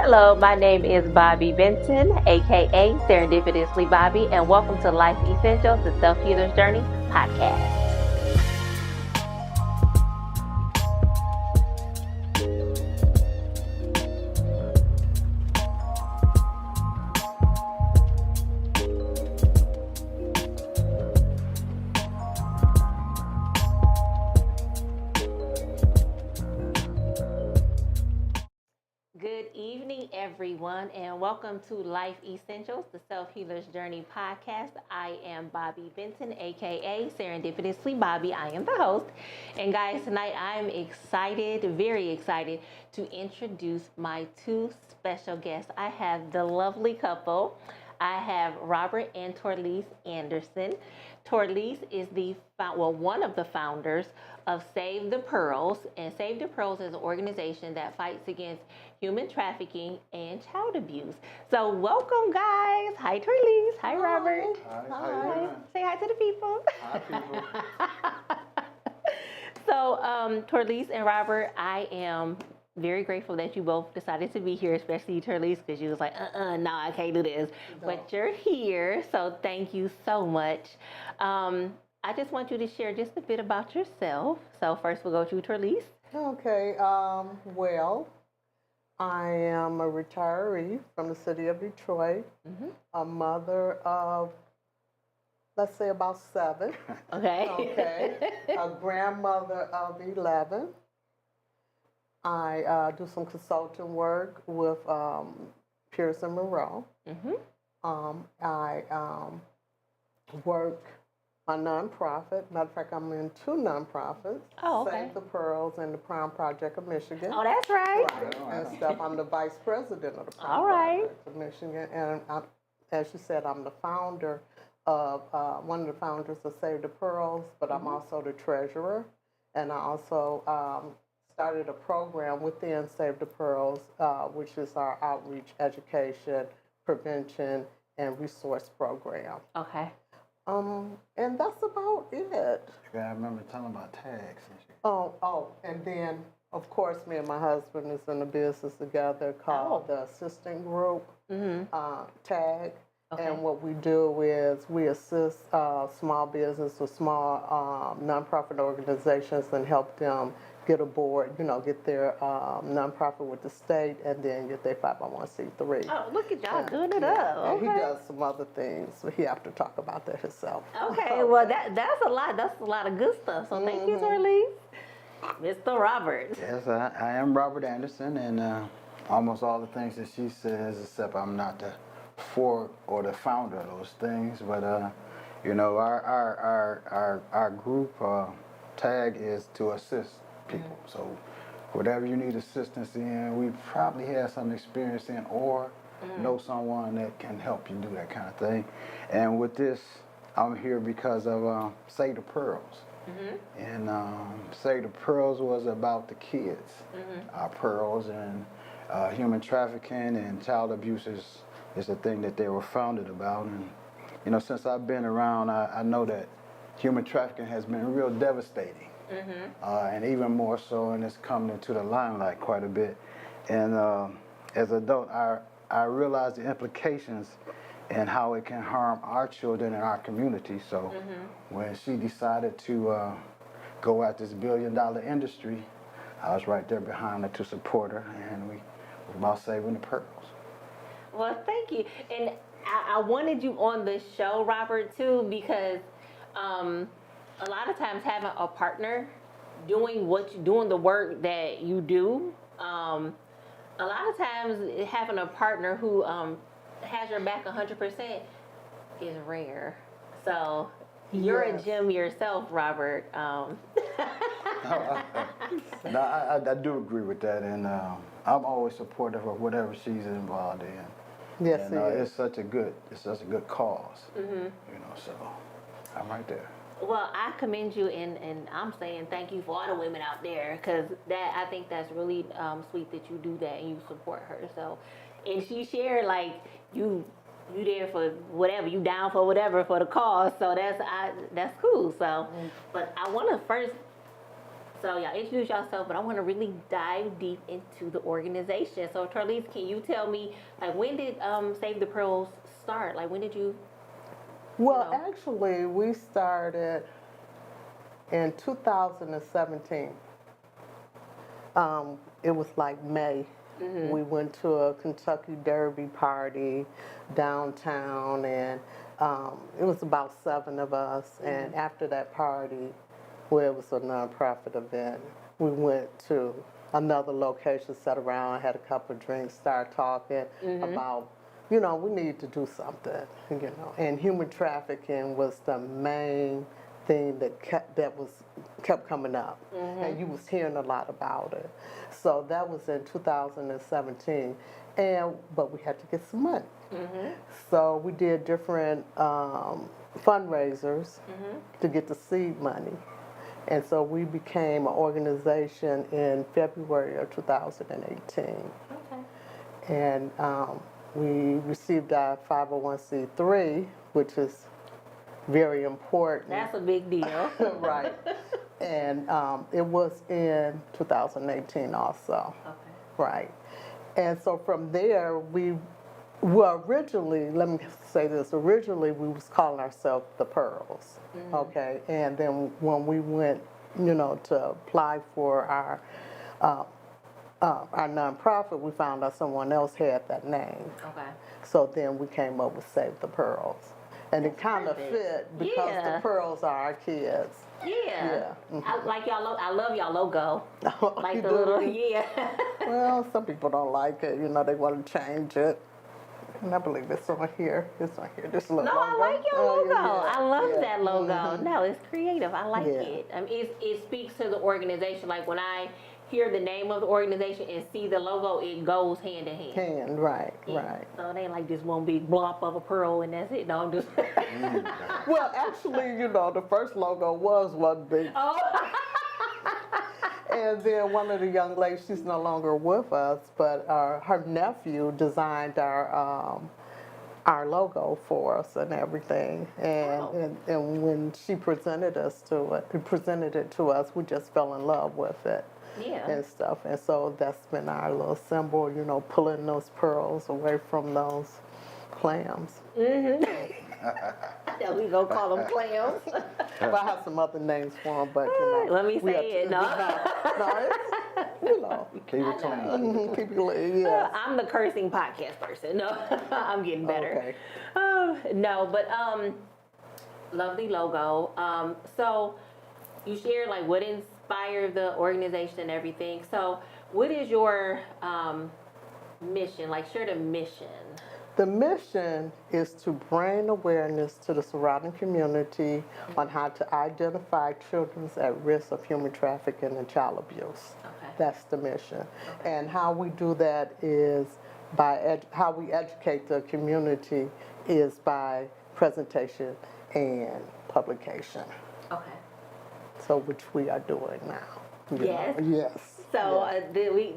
Hello, my name is Bobby Benson, aka Serendipitously Bobby, and welcome to Life Essentials, the Self Healer's Journey podcast. Good evening, everyone, and welcome to Life Essentials, the Self Healer's Journey podcast. I am Bobby Benson, aka Serendipitously Bobby. I am the host. And guys, tonight I'm excited, very excited to introduce my two special guests. I have the lovely couple. I have Robert and Torlise Anderson. Torlise is one of the founders of Save the Pearls, and Save the Pearls is an organization that fights against human trafficking and child abuse. So welcome, guys. Hi, Torlise. Hi, Robert. Hi. Say hi to the people. Hi, people. So, Torlise and Robert, I am very grateful that you both decided to be here, especially Torlise, because you was like, no, I can't do this. No. But you're here, so thank you so much. I just want you to share just a bit about yourself. So first we'll go to Torlise. Okay, well, I am a retiree from the city of Detroit, a mother of, let's say, about 7. Okay. A grandmother of 11. I do some consulting work with Pearson Monroe. I work my nonprofit. Matter of fact, I'm in 2 nonprofits. Oh, okay. Save the Pearls and the Prime Project of Michigan. Oh, that's right. And stuff. I'm the vice president of the Prime All right. Project of Michigan. And as you said, I'm the founder of, one of the founders of Save the Pearls, but I'm also the treasurer. And I also started a program within Save the Pearls, which is our outreach, education, prevention, and resource program. Okay. And that's about it. Yeah, I remember telling about tags and shit. And then, of course, me and my husband is in a business together called the Assistant Group, TAG. Okay. And what we do is we assist small business or small nonprofit organizations and help them get aboard, get their nonprofit with the state and then get their 501c3. Oh, look at y'all doing it up. Okay. And he does some other things, so he have to talk about that himself. Okay, well, that's a lot. That's a lot of good stuff. So thank you, Torlise. Mr. Robert. Yes, I am Robert Anderson, and almost all the things that she says, except I'm not the fork or the founder of those things. But our group TAG is to assist people. So whatever you need assistance in, we probably have some experience in, or know someone that can help you do that kind of thing. And with this, I'm here because of Save the Pearls. And Save the Pearls was about the kids. Our pearls, and human trafficking and child abuse is a thing that they were founded about. And since I've been around, I know that human trafficking has been real devastating. And even more so, and it's coming into the limelight quite a bit. And as an adult, I realize the implications and how it can harm our children and our community. So when she decided to go at this billion-dollar industry, I was right there behind her to support her, and we were about saving the pearls. Well, thank you. And I wanted you on the show, Robert, too, because a lot of times having a partner doing the work that you do, a lot of times having a partner who has your back 100% is rare. So you're a gem yourself, Robert. No, I do agree with that, and I'm always supportive of whatever she's involved in. Yes, and, it's such a good cause. So I'm right there. Well, I commend you, and I'm saying thank you for all the women out there, because I think that's really sweet that you do that and you support her. So, and she shared like you there for whatever, you down for whatever for the cause. So that's cool. So, but I want to first So y'all introduce yourself, but I want to really dive deep into the organization. So Charlize, can you tell me, like, when did Save the Pearls start? Like, when did you? Well, know. actually, we started in 2017. It was like May. We went to a Kentucky Derby party downtown, and it was about 7 of us. And after that party, where it was a nonprofit event, we went to another location, sat around, had a couple of drinks, started talking about, we need to do something, And human trafficking was the main thing that kept coming up, and you was hearing a lot about it. So that was in 2017, but we had to get some money. So we did different fundraisers to get the seed money. And so we became an organization in February of 2018. Okay. And we received our 501c3, which is very important. That's a big deal. Right. And it was in 2018 also. Okay. Right. And so from there, originally, let me say this, originally we was calling ourselves the Pearls, okay? And then when we went, to apply for our nonprofit, we found out someone else had that name. Okay. So then we came up with Save the Pearls. And it kind of perfect. fit because Yeah. the pearls are our kids. Yeah. Yeah. I like y'all. I love y'all logo. Like You the do? little yeah. Well, some people don't like it. They want to change it. And I believe it's on here. It's on here. This little No, I logo. like your Oh, logo. yeah, I love yeah. that logo. No, it's creative. I like Yeah. it. I mean, it speaks to the organization. Like when I hear the name of the organization and see the logo, it goes hand in hand. Right, Yeah. right. So it ain't like this one big blop of a pearl and that's it. No, I'm just. Well, actually, the first logo was one big. Oh. And then one of the young ladies, she's no longer with us, but her nephew designed our logo for us and everything. And, Oh. and when she presented it to us, we just fell in love with it. Yeah. And stuff. And so that's been our little symbol, pulling those pearls away from those clams. Yeah, we gonna call them clams. But I have some other names for them, but Let me we say have it, to- no. Keep it clean. Keep it clean, yes. I'm the cursing podcast person. No, I'm getting better. Okay. No, but lovely logo. So you shared like what inspired the organization and everything. So what is your mission? Like share the mission. The mission is to bring awareness to the surrounding community on how to identify children at risk of human trafficking and child abuse. Okay. That's the mission. And how we do that is by how we educate the community is by presentation and publication. Okay. So which we are doing now. you Yes. know. Yes. So yes.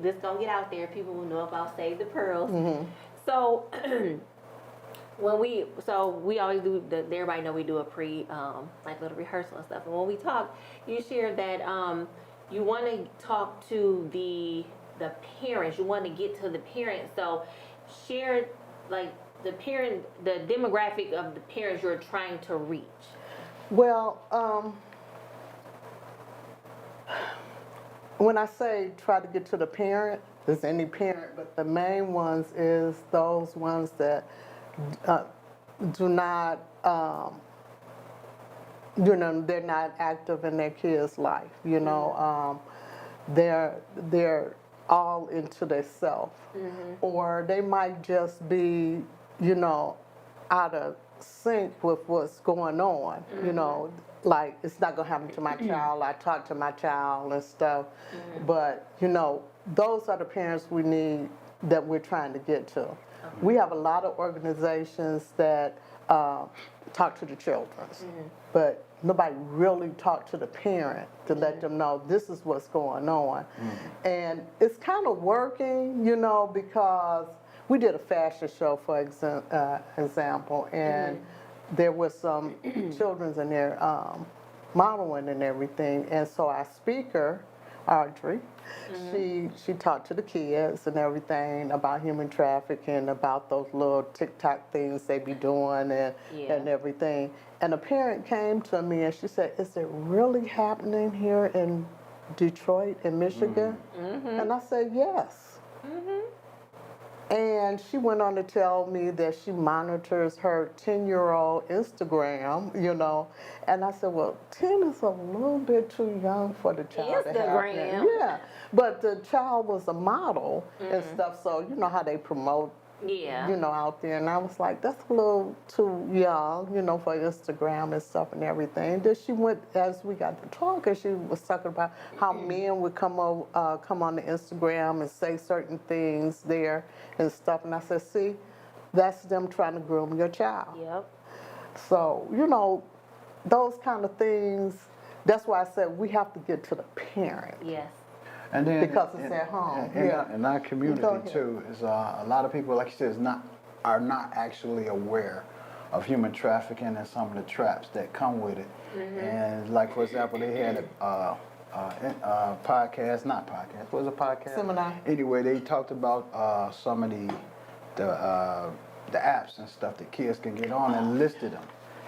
this gonna get out there. People will know about Save the Pearls. Mm-hmm. So we always do everybody know we do a pre like little rehearsal and stuff. And when we talk, you shared that you want to talk to the parents. You want to get to the parents. So share like the demographic of the parents you're trying to reach. Well, when I say try to get to the parent, there's any parent, but the main ones is those ones that do not, they're not active in their kids' life. They're all into themselves, or they might just be, out of sync with what's going on. Like it's not gonna happen to my child. I talk to my child and stuff, but those are the parents we need that we're trying to get to. We have a lot of organizations that talk to the children, but nobody really talked to the parent to let them know this is what's going on. And it's kind of working, because we did a fashion show, for example, and there was some children in there modeling and everything. And so our speaker, Audrey. She talked to the kids and everything about human trafficking, about those little TikTok things they be doing and everything. And a parent came to me and she said, "Is it really happening here in Detroit, in Michigan?" And I said, "Yes." And she went on to tell me that she monitors her 10-year-old Instagram, you know. And I said, well, 10 is a little bit too young for the child to have Instagram. that. Yeah, but the child was a model and stuff, so you know how they promote, you know, out there. And I was like, that's a little too young, you know, for Instagram and stuff and everything. Then she went, as we got to talking, she was talking about how men would come on the Instagram and say certain things there and stuff. And I said, see, that's them trying to groom your child. Yep. So, you know, those kind of things, that's why I said we have to get to the parent. Yes. And then Because it's at home. In our community Go ahead. too, is a lot of people, like you said, are not actually aware of human trafficking and some of the traps that come with it. And like for example, they had a podcast, not podcast, what was a podcast? Seminar. Anyway, they talked about some of the apps and stuff that kids can get on and listed them.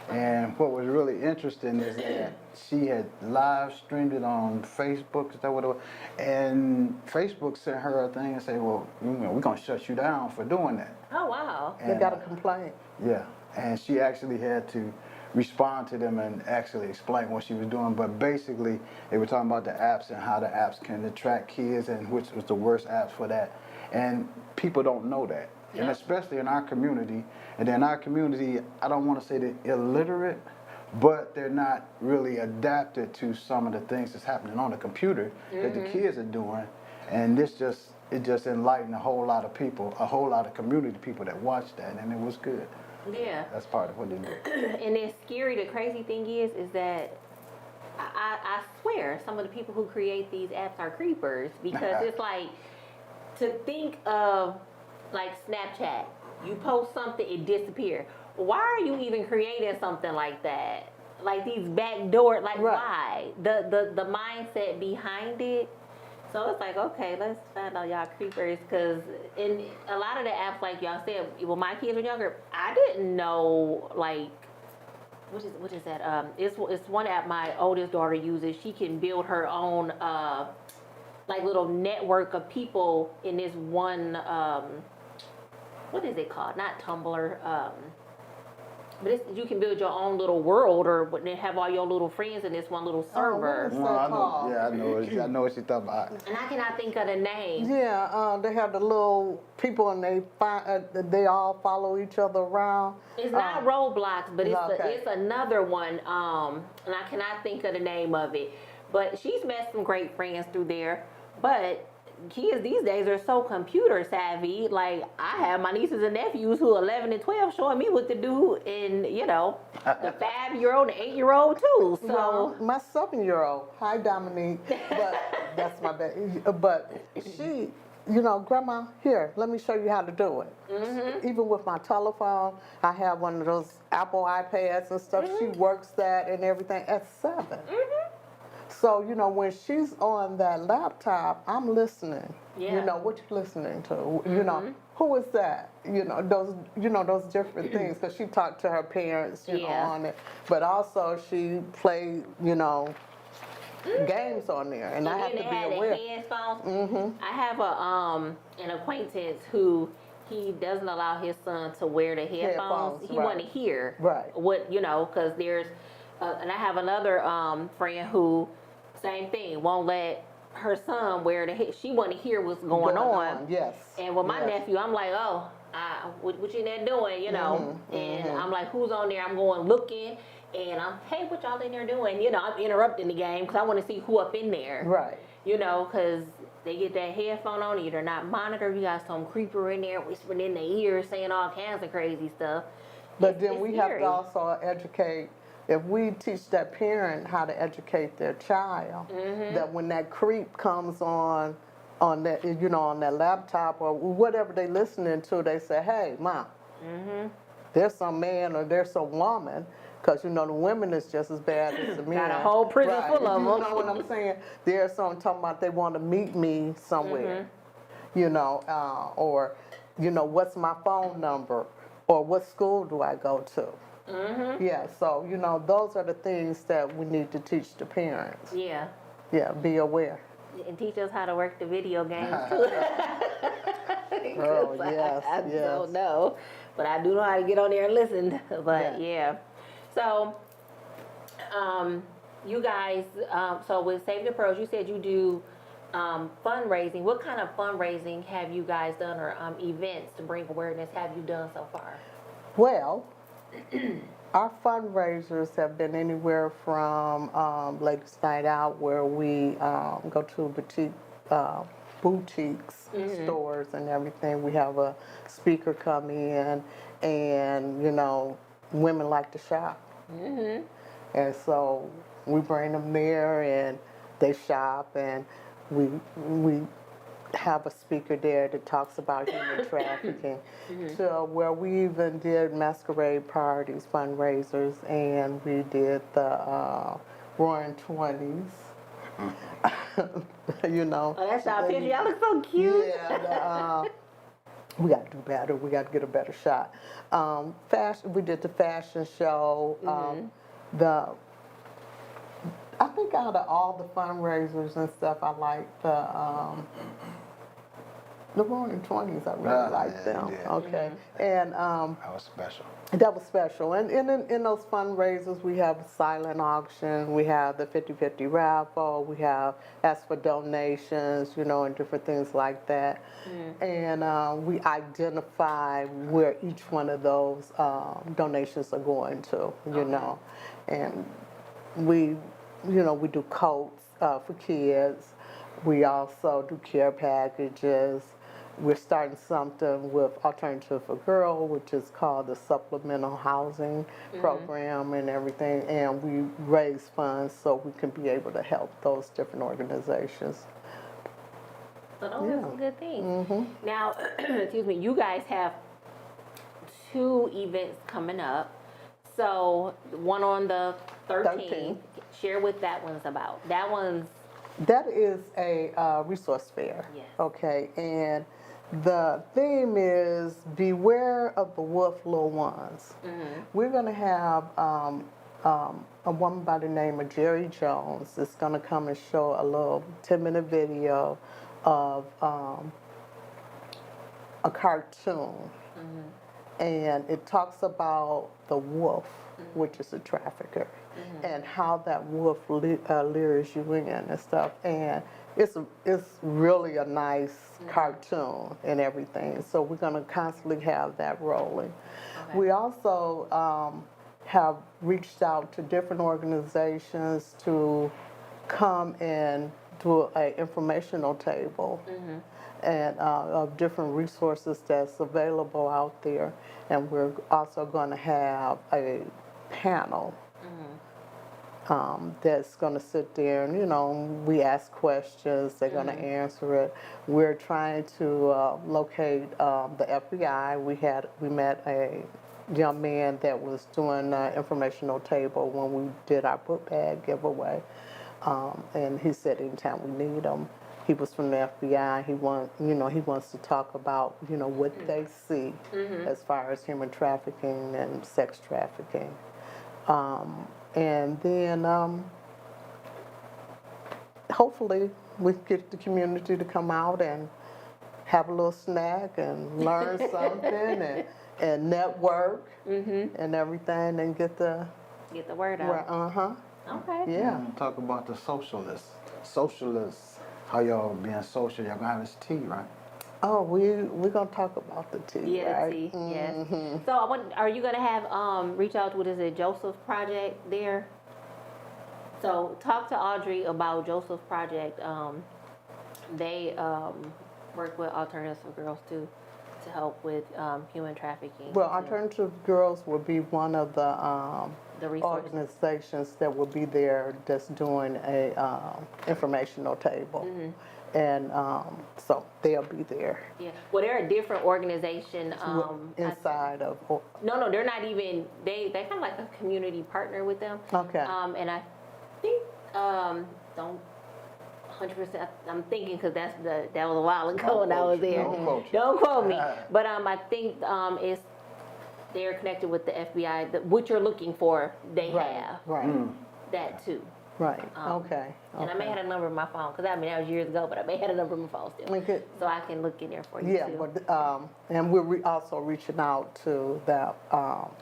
And what was really interesting is that she had live streamed it on Facebook, is that what it was? And Facebook sent her a thing and said, well, you know, we're going to shut you down for doing that. Oh, wow. They got a complaint. Yeah, and she actually had to respond to them and actually explain what she was doing. But basically, they were talking about the apps and how the apps can attract kids and which was the worst apps for that. And people don't know that. And especially in our community. And in our community, I don't want to say they're illiterate, but they're not really adapted to some of the things that's happening on the computer that the kids are doing. And it just enlightened a whole lot of people, a whole lot of community people that watched that, and it was good. Yeah. That's part of what they do. And it's scary. The crazy thing is that I swear some of the people who create these apps are creepers, because it's like, to think of like Snapchat, you post something, it disappears. Why are you even creating something like that? Like these backdoor, like why? The mindset behind it. So it's like, okay, let's find out y'all creepers, because in a lot of the apps, like y'all said, when my kids were younger, I didn't know, like, what is that? It's one app my oldest daughter uses. She can build her own like little network of people in this one. What is it called? Not Tumblr. But you can build your own little world, or then have all your little friends in this one little server. What's that called? I know what you're talking about. And I cannot think of the name. Yeah, they have the little people and they all follow each other around. It's not Roblox, but okay. it's another one, and I cannot think of the name of it. But she's met some great friends through there. But kids these days are so computer savvy. Like, I have my nieces and nephews who are 11 and 12 showing me what to do, and you know, the 5-year-old and 8-year-old too. So well, my 7-year-old, hi Dominique, but that's my baby. But she, you know, Grandma, here, let me show you how to do it. Even with my telephone, I have one of those Apple iPads and stuff. She works that and everything at 7. So, you know, when she's on that laptop, I'm listening. You know, what you listening to? You know, who is that? You know, those different things. Because she talked to her parents, you know, on it. But also she played, you know, games on there, and I have to be aware. I have an acquaintance who he doesn't allow his son to wear the headphones. He want to hear what, you know, because there's, and I have another friend who, same thing, won't let her son wear the she want to hear what's going on. Yes. And with my nephew, I'm like, oh, what you in there doing, you know? And I'm like, who's on there? I'm going looking, and I'm, hey, what y'all in there doing? You know, I'm interrupting the game because I want to see who up in there. Right. You know, because they get that headphone on you, they're not monitored. You got some creeper in there whispering in their ear, saying all kinds of crazy stuff. But then we have scary. to also educate. If we teach that parent how to educate their child, that when that creep comes on that, you know, on that laptop or whatever they listening to, they say, hey, Mom, there's some man or there's some woman Because, you know, the women is just as bad as the men. Got a whole prison Right. full of You them. know what I'm saying? There's someone talking about they want to meet me somewhere, you know, or, you know, what's my phone number, or what school do I go to? Yeah, so, you know, those are the things that we need to teach the parents. Yeah. Yeah, be aware. And teach us how to work the video games too. Oh, 'Cause yes, I yes. don't know, but I do know how to get on there and listen. But yeah. So, you guys, so with Save the Pearls, you said you do fundraising. What kind of fundraising have you guys done, or events to bring awareness have you done so far? Well, our fundraisers have been anywhere from Ladies Night Out, where we go to boutiques, stores, and everything. We have a speaker come in, and you know, women like to shop, and so we bring them there, and they shop, and we have a speaker there that talks about human trafficking, to where we even did masquerade parties, fundraisers, and we did the Roaring Twenties. You know. Oh, that's y'all picture. Y'all look so cute. Yeah, we got to do better. We got to get a better shot. Fashion. We did the fashion show. I think out of all the fundraisers and stuff, I like the Roaring Twenties. I really like yeah, them. you did. Okay, and That was special. that was special. And in those fundraisers, we have a silent auction, we have the 50-50 raffle, we have ask for donations, you know, and different things like that. And we identify where each one of those donations are going to, you know. And we, you know, we do coats for kids. We also do care packages. We're starting something with Alternative for Girl, which is called the Supplemental Housing Program and everything. And we raise funds so we can be able to help those different organizations. So those are some good things. Now, excuse me, you guys have 2 events coming up. So one on the 13th. Share what that one's about. That is a resource fair. Yes. Okay, and the theme is Beware of the Wolf Little Ones. We're going to have a woman by the name of Jerry Jones that's going to come and show a little 10-minute video of a cartoon. And it talks about the wolf, which is a trafficker, and how that wolf lures you in and stuff. And it's really a nice cartoon and everything. So we're going to constantly have that rolling. Okay. We also have reached out to different organizations to come and do an informational table and of different resources that's available out there. And we're also going to have a panel that's going to sit there and, you know, we ask questions, they're going to answer it. We're trying to locate the FBI. We met a young man that was doing an informational table when we did our book bag giveaway. And he said anytime we need him. He was from the FBI. He wants to talk about, you know, what they see as far as human trafficking and sex trafficking. And then hopefully we get the community to come out and have a little snack and learn something and network and everything and get the word out. Okay. Yeah. Talk about the socialists. How y'all being social? Y'all gonna have this tea, right? Oh, we're gonna talk about the tea, Yeah, right? tea, yes. So are you gonna have reach out to what is it, Joseph's Project there? So talk to Audrey about Joseph's Project. They work with Alternatives for Girls too, to help with human trafficking. Well, Alternative Girls will be one of the resources. organizations that will be there that's doing a informational table. and so they'll be there Yeah. Well, they're a different organization. inside of. No, they're not even. They kind of like a community partner with them. Okay. And I think don't 100%. I'm thinking because that was a while ago when I was there. Don't quote me. But I think it's they're connected with the FBI. What you're looking for, they have Right. that too. Right. Okay. And I may have a number in my phone because that was years ago, but I may have a number in my phone still, Okay. so I can look in there for you Yeah, too. but and we're also reaching out to that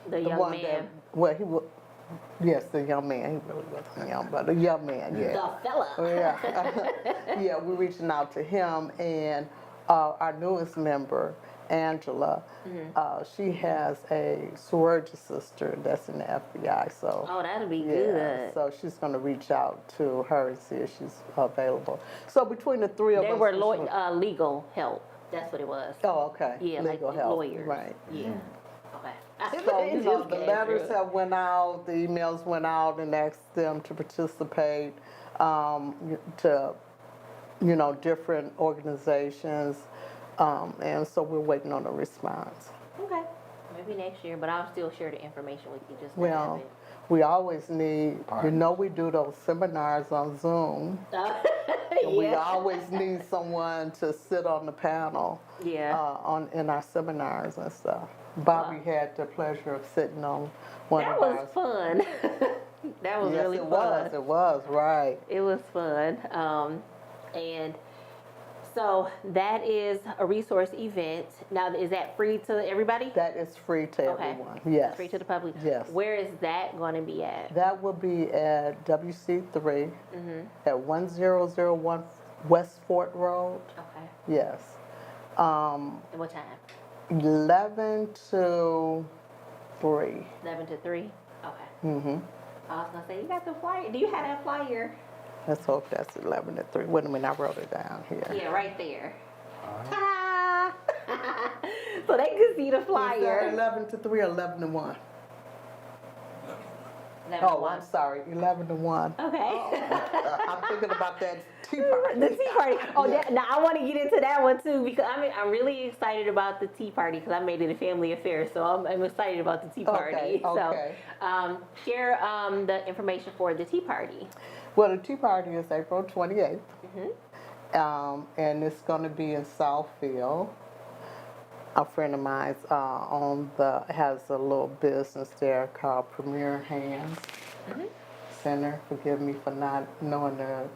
The young one man. that he was. Yes, the young man. He really wasn't young, but the young man. Yeah. The fella. Yeah. Yeah, we're reaching out to him and our newest member, Angela. She has a sorority sister that's in the FBI. So. Oh, that'll be Yeah, good. so she's going to reach out to her and see if she's available. So between the three of They us, were we should- legal help. That's what it was. Oh, okay. Yeah, Legal like help. lawyers. Right. Yeah. Okay. So, you know, the Okay, letters girl. have went out, the emails went out and asked them to participate to, you know, different organizations. And so we're waiting on a response. Okay. Maybe next year, but I'll still share the information with you just to Well, have it. we always need, Partners. you know, we do those seminars on Zoom. And we Yeah. always need someone to sit on the panel Yeah. in our seminars and stuff. Bobby had the pleasure of sitting on one That of was ours. fun. That was Yes, really it fun. was, right. It was fun. And so that is a resource event. Now, is that free to everybody? That is free to Okay. everyone, yes. Free to the public? Yes. Where is that going to be at? That will be at WC3 Mm-hmm. at 1001 West Fort Road, Okay. yes. And what time? 11 to 3. 11 to 3? Okay. Mm-hmm. I was going to say, you got the flyer. Do you have that flyer? Let's hope that's 11 to 3. Wait a minute, I wrote it down here. Yeah, right there. Ta-da! So they can see the Is that flyer. 11 to 3 or 11 to 1? 11 to Oh, 1. I'm sorry, 11 to 1. Okay. I'm thinking about that tea party. The tea party. Oh, Yeah. now I want to get into that one too because I'm really excited about the tea party because I made it a family affair, so I'm excited about the tea party. Okay, okay. So, share the information for the tea party. Well, the tea party is April 28th, Mm-hmm. and it's going to be in Southfield. A friend of mine has a little business there called Premier Hands Center. Forgive me for not knowing the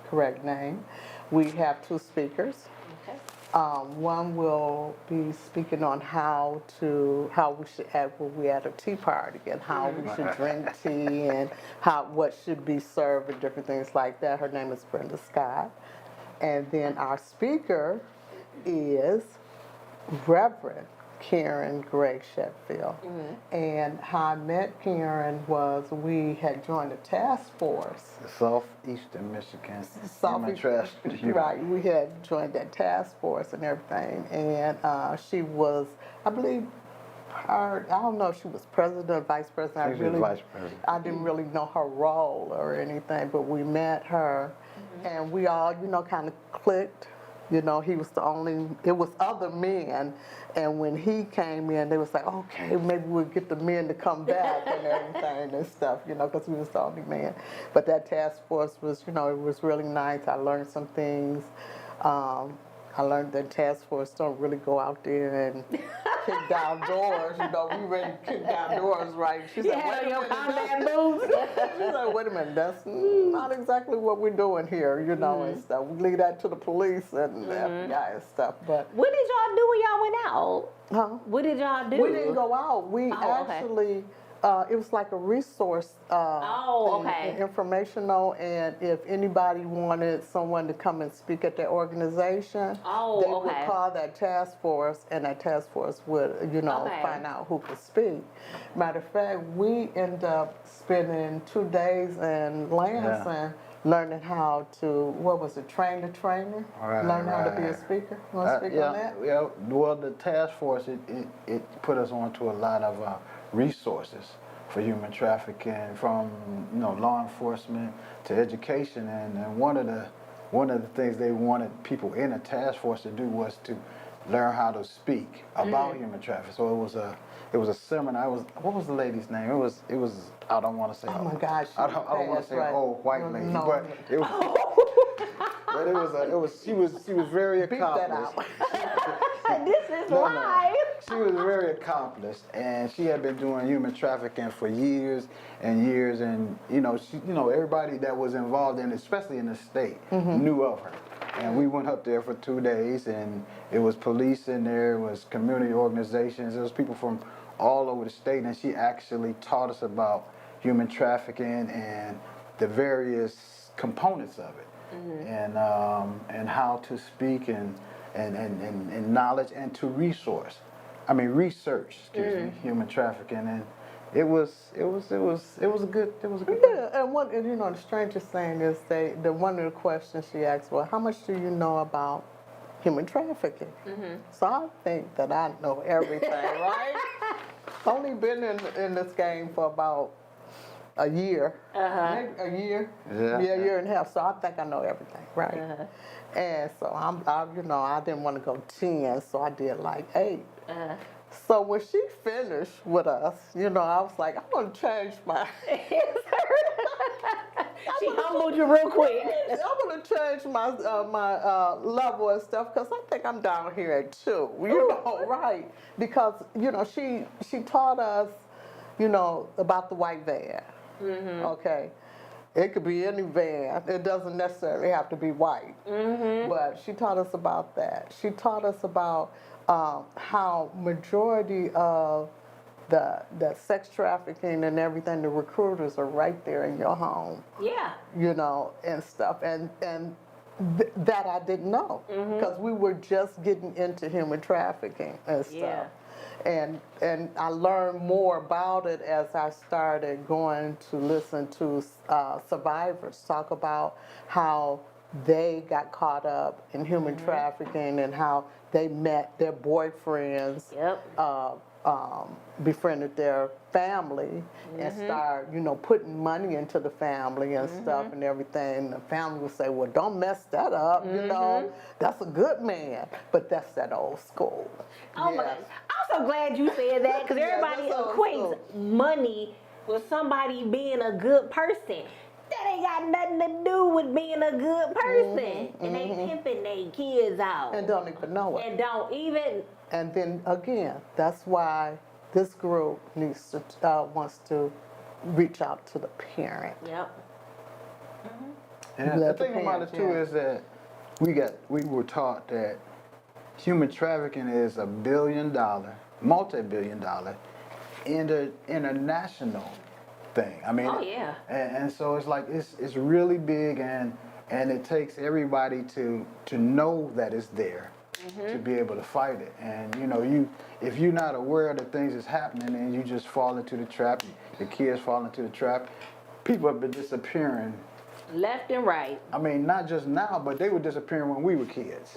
correct name. We have 2 speakers. Okay. One will be speaking on how we should act when we at a tea party and how we should drink tea and what should be served and different things like that. Her name is Brenda Scott. And then our speaker is Reverend Karen Gregg Sheffield. And how I met Karen was we had joined a task force. The Southeastern Michigan Human Southeast- Trust. Right, we had joined that task force and everything, and she was, I believe, I don't know if she was president or vice president. She was vice president. I didn't really know her role or anything, but we met her, and we all, you know, kind of clicked. You know, he was the only, it was other men, and when he came in, they was like, okay, maybe we'll get the men to come back and everything and stuff, you know, because he was the only man. But that task force was, you know, it was really nice. I learned some things. I learned that task force don't really go out there and kick down doors. You know, we ready to kick down doors, right? She said, Yeah, wait a your minute, combat that's- moves. She said, wait a minute, that's not exactly what we're doing here, you know, and stuff. We leave that to the police and the FBI and stuff, but, What did y'all do when y'all went out? huh? What did y'all do? We didn't go out. We Oh, okay. actually, it was like a resource Oh, thing, okay. informational, and if anybody wanted someone to come and speak at their organization, Oh, they okay. would call that task force, and that task force would, you know, Okay. find out who could speak. Matter of fact, we end up spending 2 days in Lansing learning how to, what was it, train the trainer? Right, Learn how to be a right. speaker? You want to speak on that? Yeah, well, the task force, it put us onto a lot of resources for human trafficking, from, you know, law enforcement to education, and one of the one of the things they wanted people in a task force to do was to learn how to speak about human trafficking. So it was a seminar. What was the lady's name? It was I don't want to say. Oh my gosh, I don't want to say right. old white lady, No. but it was. But it was she was very Beat that accomplished. out. This is No, live. She was very accomplished, and she had been doing human trafficking for years and years, and everybody that was involved in it, especially in the state, knew of her. And we went up there for 2 days, and it was police in there, it was community organizations, it was people from all over the state, and she actually taught us about human trafficking and the various components of it, and how to speak and knowledge and to research, excuse me, human trafficking, and it was a good Yeah, and the strangest thing is one of the questions she asked, well, how much do you know about human trafficking? So I think that I know everything, right? Only been in this game for about a year, maybe a year, Yeah. a year and a half. So I think I know everything, right? And so I didn't want to go 10, so I did like 8. So when she finished with us, I was like, I'm gonna change my. She humbled you real quick. I'm gonna change my level and stuff because I think I'm down here at 2. Right? Because she taught us, about the white van. Okay, it could be any van. It doesn't necessarily have to be white. But she taught us about that. She taught us about how majority of the sex trafficking and everything, the recruiters are right there in your home. Yeah. And stuff. And that I didn't know because we were just getting into human trafficking and stuff. Yeah. And I learned more about it as I started going to listen to survivors talk about how they got caught up in human trafficking and how they met their boyfriends, befriended their family, and start, putting money into the family and stuff and everything. The family would say, well, don't mess that up, that's a good man. But that's that old school. Oh my gosh. I'm so glad you said that because everybody that's old equates school. money with somebody being a good person. That ain't got nothing to do with being a good person. And they pimping their kids out. And don't even know it. And don't even. And then again, that's why this group wants to reach out to the parent. Yep. And the Let the thing about it parents, too yeah. is that we were taught that human trafficking is a multi-billion-dollar international thing. Oh, yeah. And so it's like it's really big, and it takes everybody to know that it's there to be able to fight it. And if you're not aware of the things that's happening, and you just fall into the trap, the kids fall into the trap. People have been disappearing. Left and right. I mean, not just now, but they were disappearing when we were kids.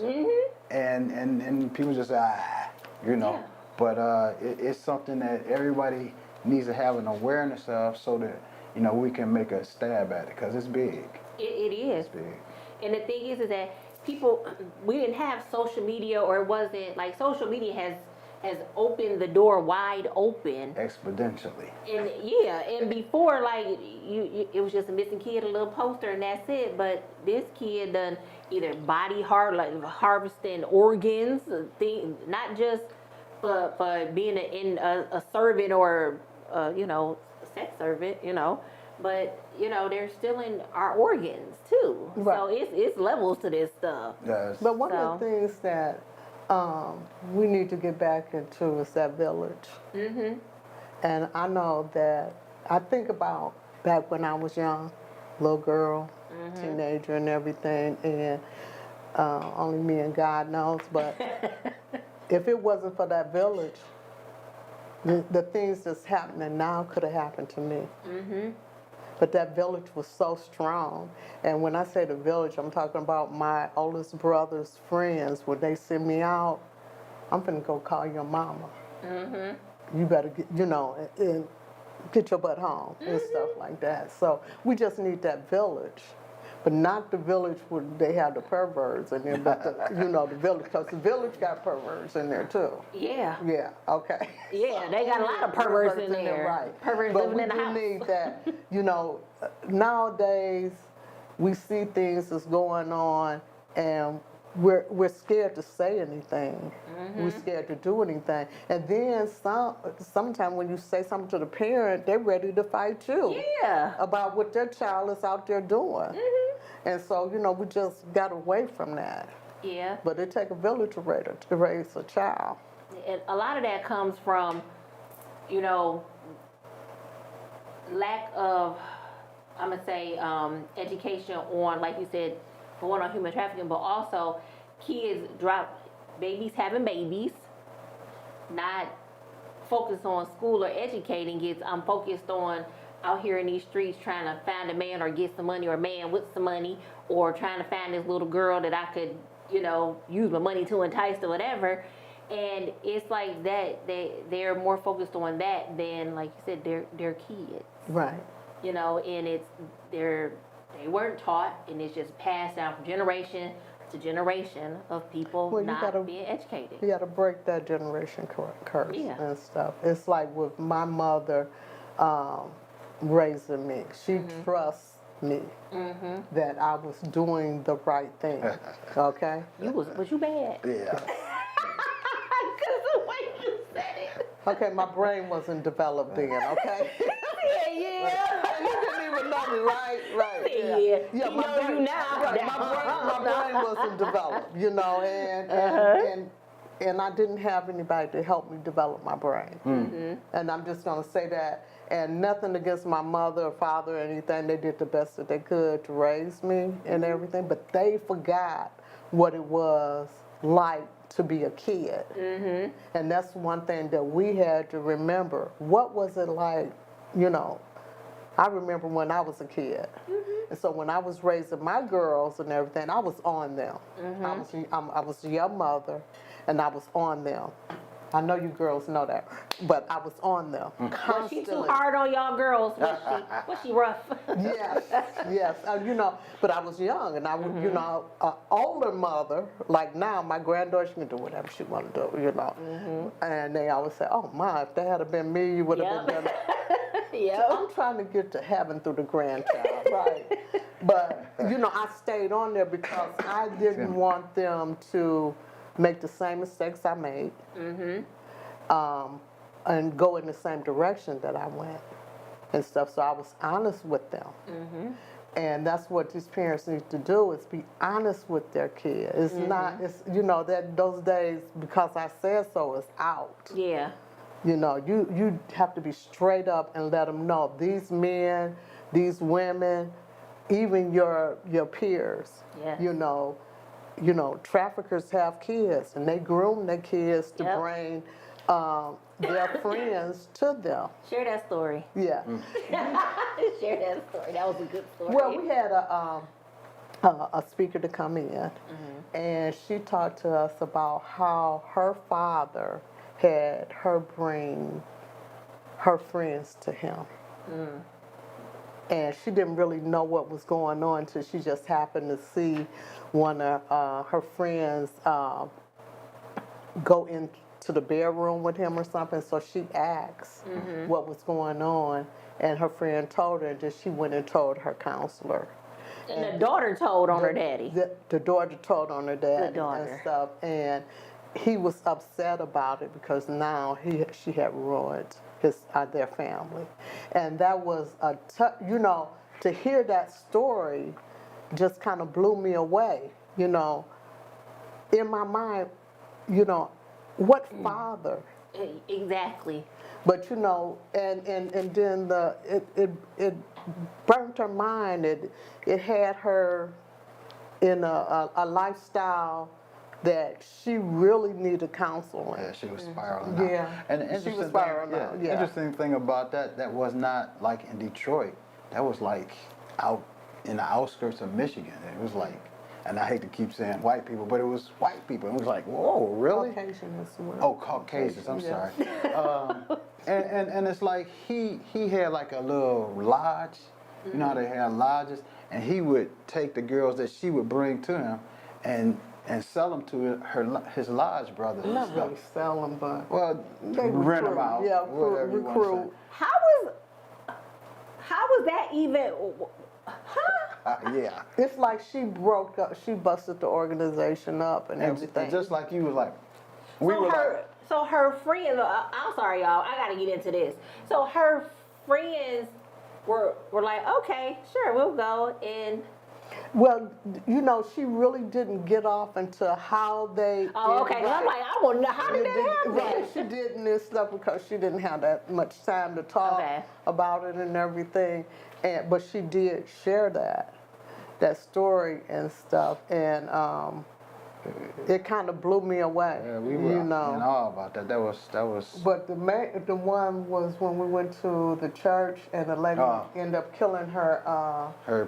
And people just say, Yeah. But it's something that everybody needs to have an awareness of so that, we can make a stab at it, because it's big. It is. It's big. And the thing is that we didn't have social media, or it wasn't like social media has opened the door wide open. Exponentially. And and before, like it was just a missing kid, a little poster, and that's it. But this kid done either harvesting organs, not just for being a servant or sex servant, but they're stealing our organs too. Right. So it's levels to this stuff. Yes. But one of the things that we need to get back into is that village. And I know that I think about back when I was young, little girl, teenager and everything, and only me and God knows, but if it wasn't for that village, the things that's happening now could have happened to me. But that village was so strong. And when I say the village, I'm talking about my oldest brother's friends. When they send me out, I'm finna go call your mama. You better get, and get your butt home and stuff like that. So we just need that village. but not the village where they have the perverts in there, but the village, because the village got perverts in there too. Yeah. Yeah, okay. Yeah, they got a lot of perverts in there. Right. Perverts But living in the we house. do need that, nowadays, we see things that's going on, and we're scared to say anything. We're scared to do anything. And then sometimes when you say something to the parent, they're ready to fight you. Yeah. About what their child is out there doing. And so, we just got away from that. Yeah. But it takes a village to raise a child. And a lot of that comes from, lack of, I'm gonna say, education on, like you said, going on human trafficking, but also babies having babies, not focused on school or educating kids. I'm focused on out here in these streets trying to find a man or get some money, or a man with some money, or trying to find this little girl that I could, use my money to entice or whatever. And it's like that, they're more focused on that than, like you said, their kids. Right. And they weren't taught, and it's just passed down from generation to generation of people being educated. You got to break that generation curse Yeah. and stuff. It's like with my mother raising me. She trusts me that I was doing the right thing. Okay? Was you bad? Yeah. Because the way you said it. Okay, my brain wasn't developed then, okay? Yeah. You didn't even know me, right? Right. Yeah. He know you now. Right, my brain wasn't developed, and I didn't have anybody to help me develop my brain. And I'm just gonna say that. And nothing against my mother or father or anything. They did the best that they could to raise me and everything, but they forgot what it was like to be a kid. And that's one thing that we had to remember. What was it like, I remember when I was a kid. And so when I was raising my girls and everything, I was on them. I was a young mother, and I was on them. I know you girls know that, but I was on them constantly. Was she too hard on y'all girls? Was she rough? Yes, but I was young, and I was, an older mother, like now, my granddaughter, she can do whatever she want to do, And they always say, oh my, if that had been me, you would have been better. Yep. I'm trying to get to heaven through the grandchild, right? But, I stayed on there because I didn't want them to make the same mistakes I made, and go in the same direction that I went and stuff. So I was honest with them. And that's what these parents need to do, is be honest with their kid. It's not, that those days, because I said so, is out. Yeah. You have to be straight up and let them know, these men, these women, even your peers, Yes. Traffickers have kids, and they groom their kids to Yep. bring their friends to them. Share that story. Yeah. Share that story. That was a good story. Well, we had a speaker to come in, and she talked to us about how her father had her bring her friends to him. And she didn't really know what was going on until she just happened to see one of her friends go into the bedroom with him or something. So she asked what was going on, and her friend told her, and then she went and told her counselor. And the daughter told on her daddy. The daughter told on her daddy and daughter. stuff, and he was upset about it because now she had ruined their family, and that was to hear that story just kind of blew me away. In my mind, what father? Exactly. But and then it burnt her mind. It had her in a lifestyle that she really needed counseling. Yeah, she was spiraling Yeah, out. And the she was interesting spiraling thing, out, the yeah. interesting thing about that was not like in Detroit. That was like out in the outskirts of Michigan. It was like, and I hate to keep saying white people, but it was white people. It was like, whoa, really? Caucasian as well. Oh, Caucasians, I'm Yeah. sorry. And it's like he had like a little lodge. You know how they have lodges? and he would take the girls that she would bring to him, and sell them to his lodge brothers and Not stuff. really sell them, but Well, they rent them recruit. out. Yeah, whatever you want to recruit. How was that even? Huh? say. Yeah. It's like she broke up. She busted the organization up and And everything. just like you was like, we were like, So her friends. I'm sorry, y'all. I gotta get into this. So her friends were like, okay, sure, we'll go. And Well, you know, she really didn't get off into how they. oh, did okay. 'Cause right. I'm like, I want to know how did that happen? Right, she didn't this stuff because she didn't have that much time to talk Okay. about it and everything. But she did share that story and stuff, and it kind of blew me away. yeah, we were you in know. awe about that. That was. But the one was when we went to the church and the lady ended up killing her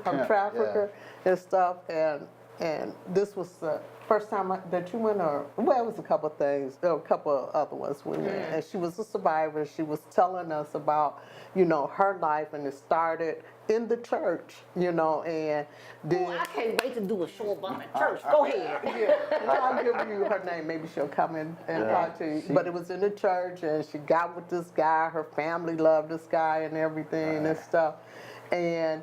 pimp, trafficker and stuff, and this was the first time that you went, or well, it was a couple of things, there were a couple of other ones we went, and she was a survivor. She was telling us about, you know, her life, and it started in the church, you know, and then. Ooh, I can't wait to do a show about the church. Go ahead. Yeah, I'll give you her name. Maybe she'll come in and talk to you. But it was in the church, and she got with this guy. Her family loved this guy and everything and stuff. And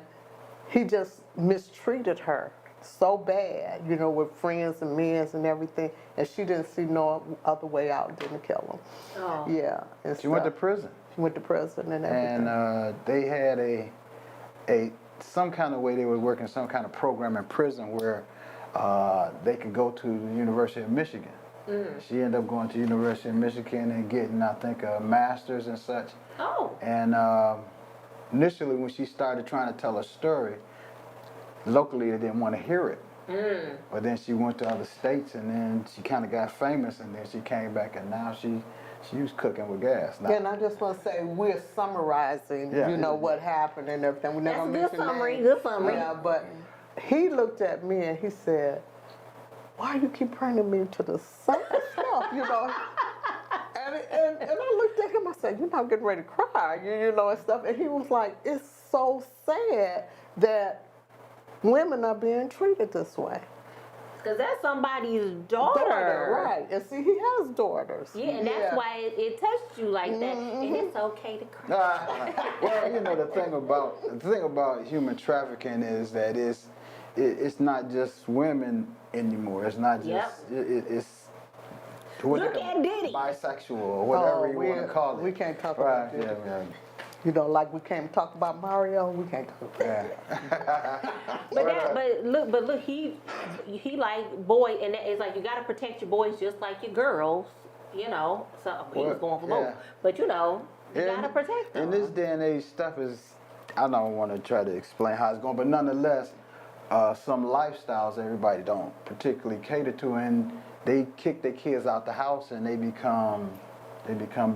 he just mistreated her so bad, you know, with friends and men and everything. And she didn't see no other way out than to kill him. Oh. Yeah. And She went to stuff. prison, She went to prison and everything. and they had a some kind of way they were working some kind of program in prison where they could go to the University of Michigan. She ended up going to University of Michigan and getting, I think, a master's and such. Oh. And initially, when she started trying to tell her story, locally they didn't want to hear it. But then she went to other states, and then she kind of got famous, and then she came back, and now she was cooking with gas. Now, And I just want to say we're summarizing, Yeah. you know, what happened and everything. We're not That's a gonna good mention summary, names. good summary. Yeah, but he looked at me and he said, "Why you keep bringing me to the same stuff?" You know. And I looked at him. I said, "You're not getting ready to cry, you know, and stuff." And he was like, "It's so sad that women are being treated this way." Because that's somebody's daughter. Right? And see, he has daughters. Yeah, and that's why it touched you like that. And it's okay to cry. well, you know, the thing about human trafficking is that it's not just women anymore. It's not just it's Look at Diddy. bisexual or whatever you want to call it. We can't talk right, about Diddy. yeah. You know, like we can't talk about Mario, we can't talk about Yeah. But look, he like boy, and it's like you gotta protect your boys just like your girls, you know. So he was going for both, yeah. but you know, you In- gotta protect them. In this day and age, stuff is, I don't want to try to explain how it's going, but nonetheless, some lifestyles everybody don't particularly cater to, and they kick their kids out the house and they become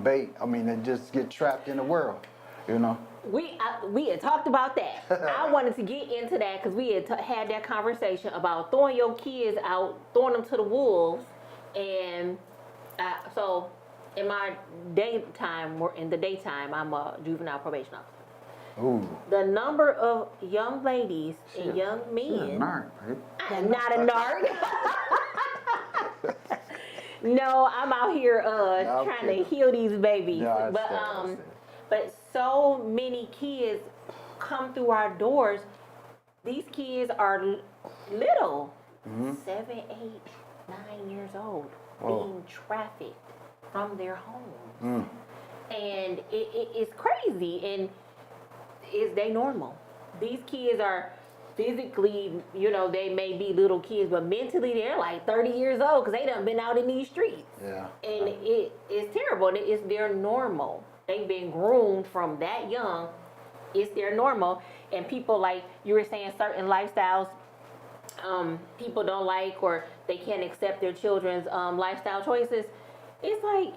bait. I mean, they just get trapped in the world, you know. We had talked about that. I wanted to get into that because we had had that conversation about throwing your kids out, throwing them to the wolves, and so in my daytime, I'm a juvenile probation officer. Ooh. The number of young ladies and young She's a men. narc, right? I'm not a narc. No, I'm out here I'm trying kidding. to heal these babies. No, I but understand. but so many kids come through our doors. These kids are little, 7, 8, 9 years old, Whoa. being trafficked from their homes, and it's crazy. And is they normal? These kids are physically, you know, they may be little kids, but mentally they're like 30 years old because they done been out in these streets. Yeah. And it's terrible. And it's their normal. They've been groomed from that young. It's their normal. And people, like you were saying, certain lifestyles people don't like, or they can't accept their children's lifestyle choices. It's like,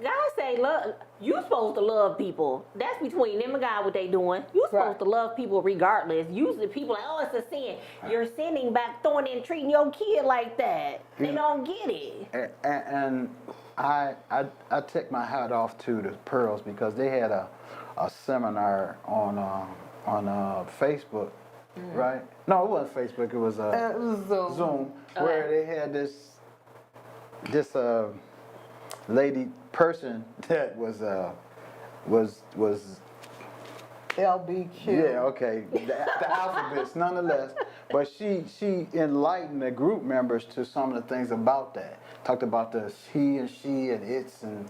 God say, love, you supposed to love people. That's between them and God what they doing. You supposed to love people regardless. Usually people like, oh, it's a sin. You're sinning by throwing and treating your kid like that. They don't get it. And I take my hat off to the Pearls because they had a seminar on Facebook right? No, it wasn't Facebook. It was It was Zoom. Zoom, where they had this lady person that was LBQ. yeah, okay, the alphabets nonetheless. But she enlightened the group members to some of the things about that. Talked about the he and she and it's and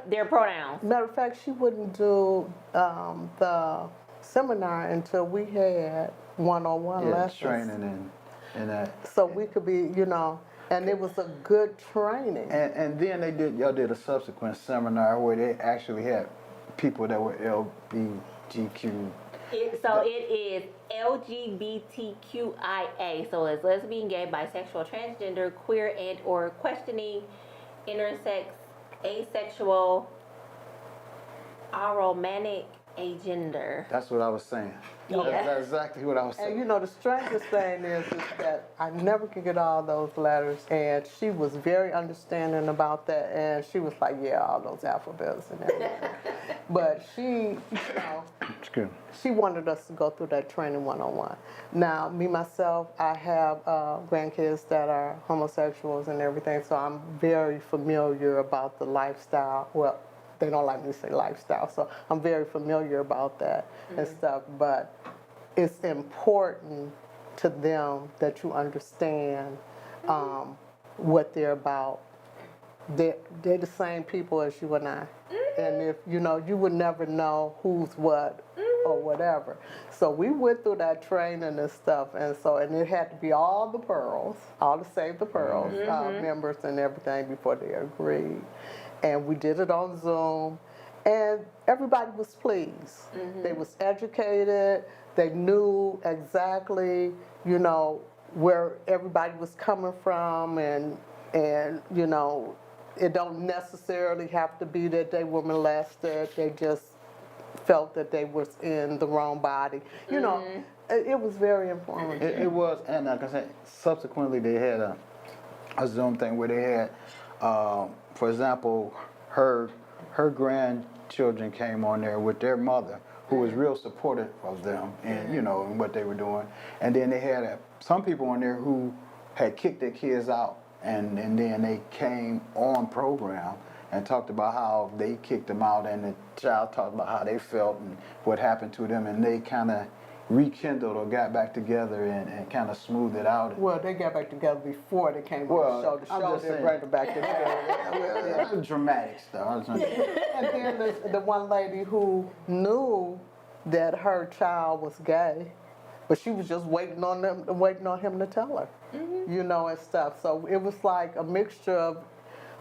Their pronouns. Matter of fact, she wouldn't do the seminar until we had one-on-one yeah, lessons. training and that. So we could be, and it was a good training. And then y'all did a subsequent seminar where they actually had people that were LBGQ. So it is LGBTQIA. So it's lesbian, gay, bisexual, transgender, queer, and or questioning, intersex, asexual, aromantic, agender. That's what I was saying. Yeah. That's exactly what I was saying. And the strangest thing is that I never could get all those letters, and she was very understanding about that, and she was like, yeah, all those alphabets and everything. But she, It's good. she wanted us to go through that training one-on-one. Now, me, myself, I have grandkids that are homosexuals and everything, so I'm very familiar about the lifestyle. Well, they don't like me to say lifestyle, so I'm very familiar about that and stuff. But it's important to them that you understand what they're about. They're the same people as you and I. And if, you would never know who's what or whatever. So we went through that training and stuff, and it had to be all the Pearls, all the Save the Pearls members and everything before they agreed. And we did it on Zoom, and everybody was pleased. They was educated, they knew exactly, where everybody was coming from, and it don't necessarily have to be that they were molested. They just felt that they was in the wrong body. It was very informative. It was, and like I said, subsequently they had a Zoom thing where they had, for example, her grandchildren came on there with their mother, who was real supportive of them and and what they were doing. And then they had some people on there who had kicked their kids out, and then they came on program and talked about how they kicked them out, and the child talked about how they felt and what happened to them, and they kind of rekindled or got back together and kind of smoothed it out. Well, they got back together before they came Well, on the show. The I'm show just didn't saying. bring them back together. That's dramatic stuff. And then the one lady who knew that her child was gay, but she was just waiting on him to tell her, and stuff. So it was like a mixture of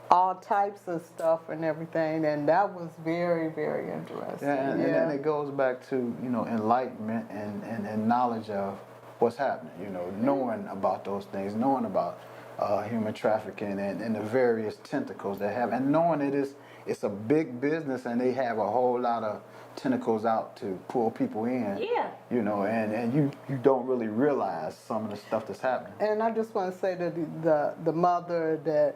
all types of stuff and everything, and that was very, very interesting. Yeah, and then it goes back to enlightenment and knowledge of what's happening. Knowing about those things, knowing about human trafficking and the various tentacles they have, and knowing it's a big business and they have a whole lot of tentacles out to pull people in. Yeah. And you don't really realize some of the stuff that's happening. And I just want to say that the mother that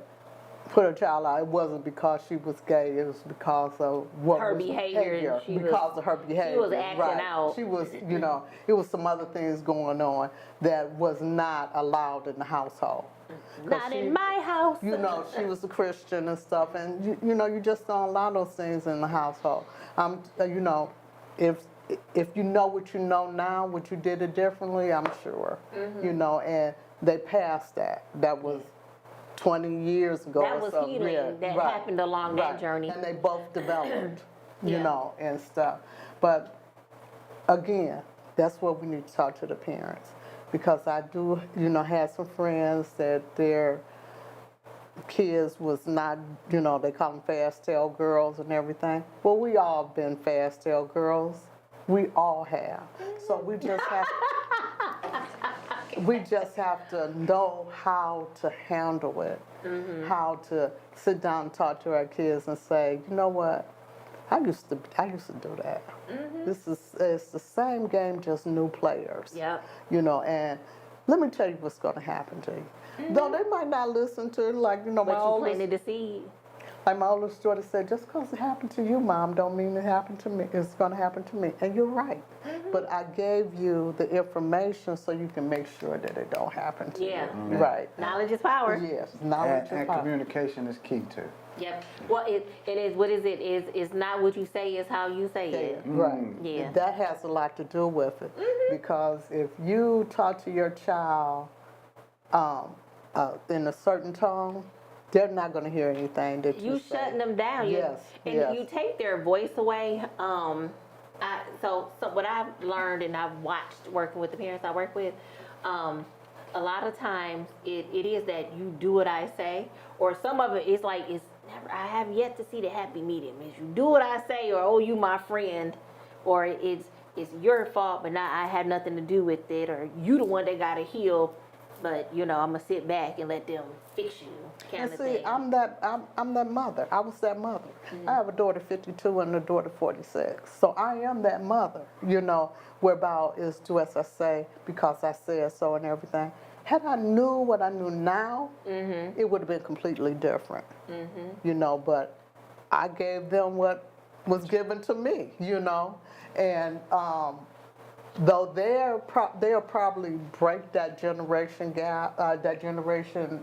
put her child out, it wasn't because she was gay, it was because of Her behavior. Because of her behavior. She was acting out. She was, it was some other things going on that was not allowed in the household. Not in my house. She was a Christian and stuff, and you just don't allow those things in the household. If you know what you know now, would you did it differently? I'm sure. And they passed that. That was 20 years ago. That or was so. healing that happened along that journey. And they both developed, and stuff. But again, that's what we need to talk to the parents, because I do, have some friends that their kids was not, they call them fast tail girls and everything. Well, we all been fast tail girls. We all have. So we just have we just have to know how to handle it, how to sit down and talk to our kids and say, you know what, I used to do that. It's the same game, just new players. Yep. And let me tell you what's going to happen to you. Though they might not listen to it, like, my But you oldest. planted the seed. Like my oldest daughter said, just because it happened to you, Mom, don't mean it happened to me. It's going to happen to me. And you're right. But I gave you the information so you can make sure that it don't happen to Yeah. you. Right. Knowledge is power. Yes, knowledge And is power. communication is key too. Yep. Well, it is. What is it? It's not what you say. It's how you say it. Right. Yeah. That has a lot to do with it. Because if you talk to your child in a certain tone, they're not going to hear anything that you say. Shutting them down. Yes, And yes. you take their voice away. So what I've learned and I've watched working with the parents I work with, a lot of times it is that you do what I say, or some of it is like it's never. I have yet to see the happy medium. Is you do what I say, or oh you my friend, or it's your fault, but not I had nothing to do with it, or you the one that got to heal. But I'm gonna sit back and let them fix you, kind And of see, thing. I'm that mother. I was that mother. I have a daughter 52 and a daughter 46. So I am that mother, whereby is do as I say because I said so and everything. Had I knew what I knew now, it would have been completely different. But I gave them what was given to me, and though they'll probably break that generation gap, that generation.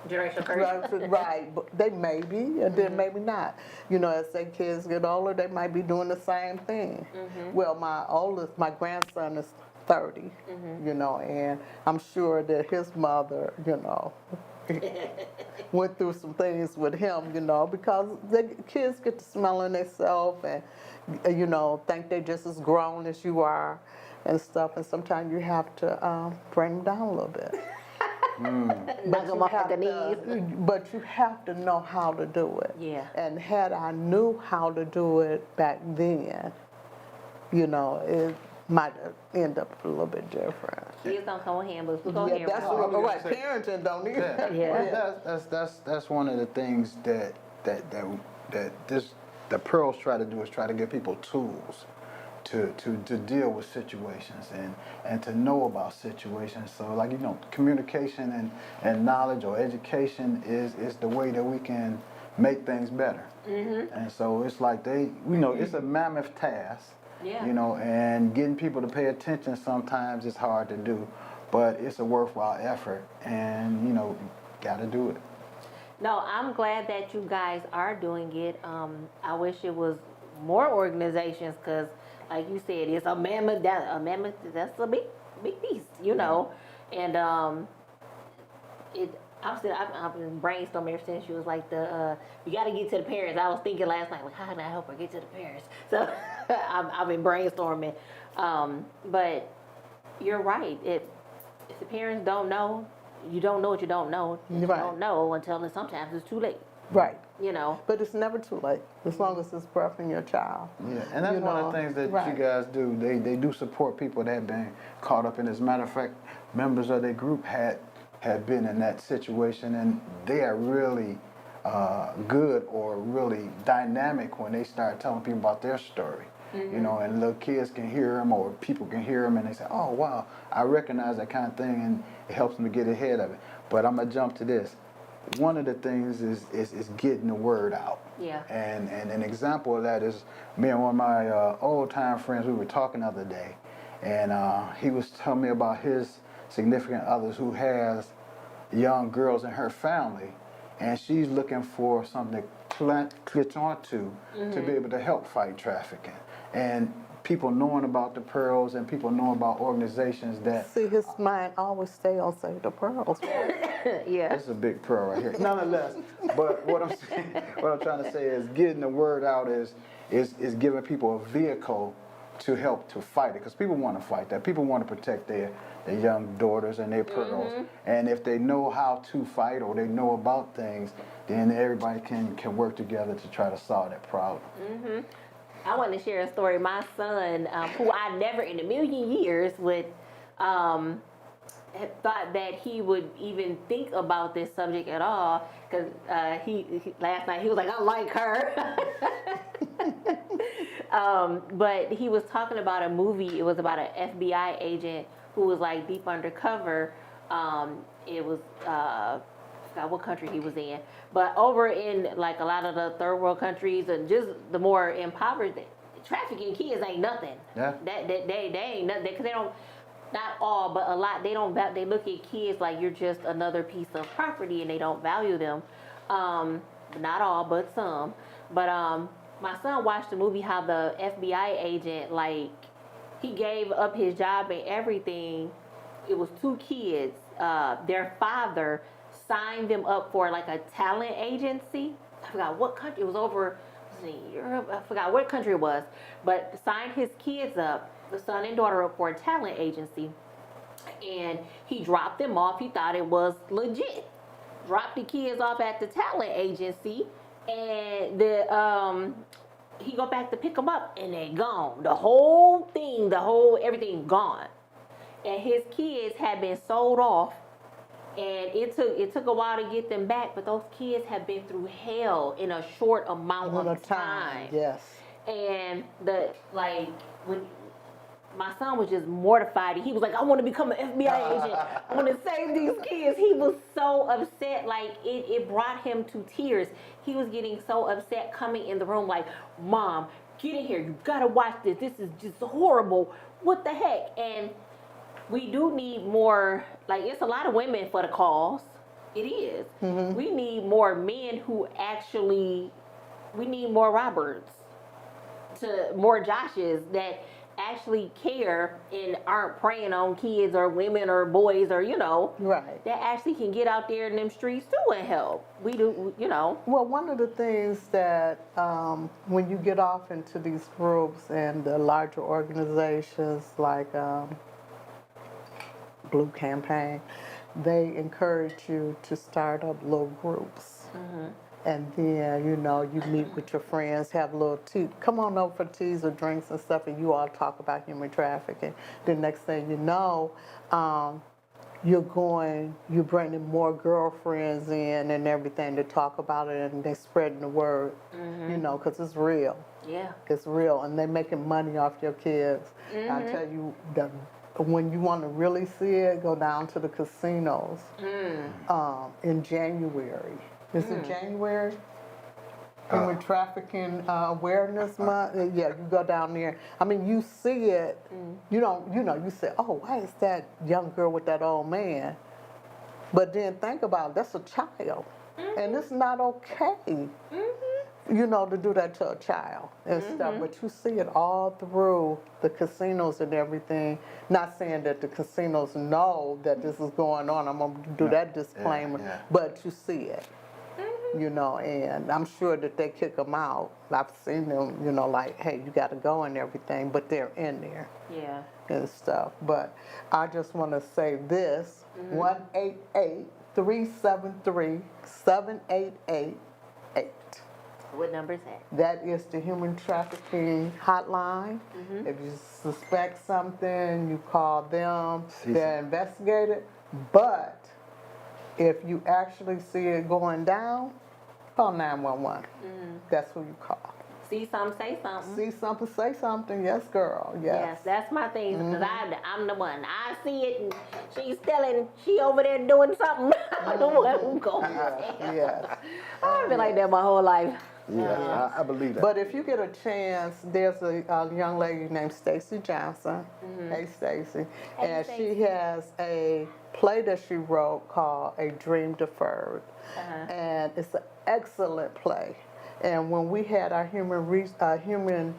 Generational curse. Right, but they may be, and then maybe not. As their kids get older, they might be doing the same thing. Well, my grandson is 30, and I'm sure that his mother, went through some things with him, because the kids get to smelling themselves and, think they're just as grown as you are and stuff. And sometimes you have to bring them down a little bit. Knock them off the knees. But you have to know how to do it. Yeah. And had I knew how to do it back then, it might have ended up a little bit different. Kids don't come with handbooks. We go Yeah, here. that's what right. Parenting don't either. Yeah. That's one of the things that the Pearls try to do is try to give people tools to deal with situations and to know about situations. So like communication and knowledge or education is the way that we can make things better. And so it's like it's a mammoth task. Yeah. And getting people to pay attention sometimes is hard to do, but it's a worthwhile effort, and got to do it. No, I'm glad that you guys are doing it. I wish it was more organizations because, like you said, it's a mammoth. That's a big beast, And I've been brainstorming ever since she was like you got to get to the parents. I was thinking last night, like, how can I help her get to the parents? So I've been brainstorming. But you're right. If the parents don't know, you don't know what you don't know. You Right. don't know until sometimes it's too late. Right. But it's never too late, as long as it's breath in your child. Yeah, and that's one of the things that right. you guys do. They do support people that have been caught up in. As a matter of fact, members of their group had been in that situation, and they are really good or really dynamic when they start telling people about their story. And little kids can hear them or people can hear them, and they say, "Oh wow, I recognize that kind of thing," and it helps them to get ahead of it. But I'm gonna jump to this. One of the things is getting the word out. Yeah. And an example of that is me and one of my old time friends. We were talking the other day, and he was telling me about his significant others who has young girls in her family, and she's looking for something to clutch onto to be able to help fight trafficking. And people knowing about the Pearls and people knowing about organizations that See, his mind always stay on Save the Pearls. yeah. this is a big pearl right here. Nonetheless, but what I'm trying to say is getting the word out is giving people a vehicle to help to fight it, because people want to fight that. People want to protect their young daughters and their pearls. And if they know how to fight or they know about things, then everybody can work together to try to solve that problem. I want to share a story. My son, who I never in a million years would had thought that he would even think about this subject at all, because he last night he was like, I like her. But he was talking about a movie. It was about an FBI agent who was like deep undercover. It was forgot what country he was in, but over in like a lot of the third world countries and just the more impoverished, trafficking kids ain't nothing. Yeah. They ain't nothing because they don't. Not all, but a lot. They don't. They look at kids like you're just another piece of property, and they don't value them. Not all, but some. But my son watched the movie how the FBI agent, like, he gave up his job and everything. It was 2 kids. Their father signed them up for like a talent agency. I forgot what country. It was over Europe. I forgot what country it was, but signed his kids up, the son and daughter, up for a talent agency. And he dropped them off. He thought it was legit. Dropped the kids off at the talent agency, and he go back to pick them up, and they gone. The whole thing, everything gone. And his kids had been sold off, and it took a while to get them back. But those kids have been through hell in a short amount of time. Yes. And when my son was just mortified. He was like, I want to become an FBI agent. I want to save these kids. He was so upset. Like, it brought him to tears. He was getting so upset coming in the room like, Mom, get in here. You got to watch this. This is just horrible. What the heck? And we do need more, like, it's a lot of women for the cause. It is. Mm-hmm. We need more men who actually, we need more Roberts, more Joshes that actually care and aren't preying on kids or women or boys or, right, that actually can get out there in them streets too and help. We do, Well, one of the things that when you get off into these groups and the larger organizations like Blue Campaign, they encourage you to start up little groups. Mm-hmm. And then, you meet with your friends, have a little tea. Come on over for teas or drinks and stuff, and you all talk about human trafficking. The next thing you know, you're bringing more girlfriends in and everything to talk about it, and they're spreading the word, because it's real. Yeah. It's real, and they're making money off your kids. Mm-hmm. I tell you, when you want to really see it, go down to the casinos in January. Is it January? Human Trafficking Awareness Month. Yeah, you go down there. I mean, you see it. You say, "Oh, why is that young girl with that old man?" But then think about it, that's a child, and it's not okay. To do that to a child and stuff. But you see it all through the casinos and everything. Not saying that the casinos know that this is going on. I'm gonna do that disclaimer, but you see it. And I'm sure that they kick them out. I've seen them, like, hey, you got to go and everything, but they're in there. Yeah. And stuff. But I just want to say this, 1-888-373-7888. What number is that? That is the human trafficking hotline. If you suspect something, you call them, they're investigated. But if you actually see it going down, call 911. That's who you call. See something, say something. See something, say something. Yes, girl. Yes. That's my thing. Because I'm the one. I see it, and she over there doing something. I'm the one who goes. Yes. I've been like that my whole life. Yeah, I believe that. But if you get a chance, there's a young lady named Stacy Johnson. Hey, Stacy. And she has a play that she wrote called A Dream Deferred. And it's an excellent play. And when we had our human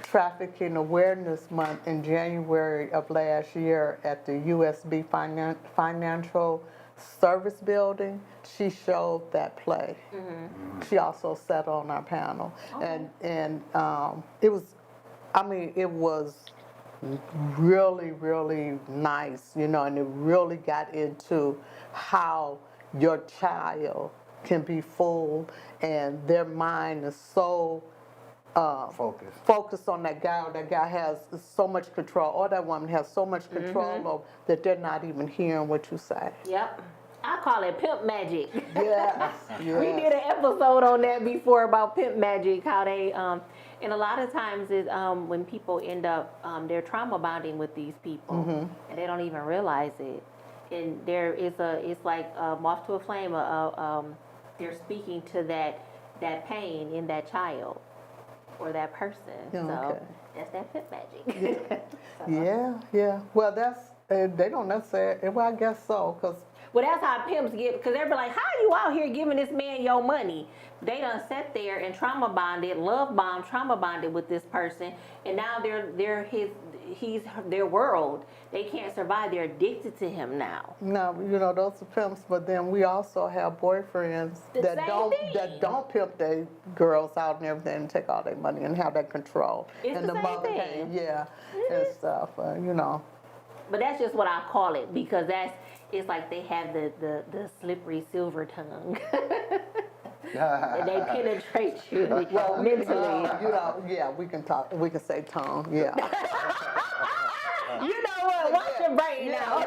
Trafficking Awareness Month in January of last year at the USB Financial Service Building, she showed that play. She also sat on our panel. And it was really, really nice, and it really got into how your child can be fooled and their mind is so focused on that guy, or that guy has so much control, or that woman has so much control over that they're not even hearing what you say. Yep. I call it pimp magic. Yes. We did an episode on that before about pimp magic, how they, and a lot of times is when people end up, they're trauma bonding with these people, and they don't even realize it. and there is it's like moth to a flame. They're speaking to that pain in that child or that person. Okay. So that's that pimp magic. Yeah. Well, that's they don't necessarily. Well, I guess so, cause Well, that's how pimps get, because they're like, how you out here giving this man your money? They done sat there and trauma bonded, love bombed, trauma bonded with this person, and now he's their world. They can't survive. They're addicted to him now. no, those are pimps. But then we also have boyfriends The that same thing. don't pimp their girls out and everything, and take all their money and have that control. It's and the same mother thing. Mm-hmm. and stuff. But that's just what I call it, because it's like they have the slippery silver tongue. And they penetrate you mentally. Yeah, we can talk. We can say tongue. Yeah. You know what? Wash your brain out.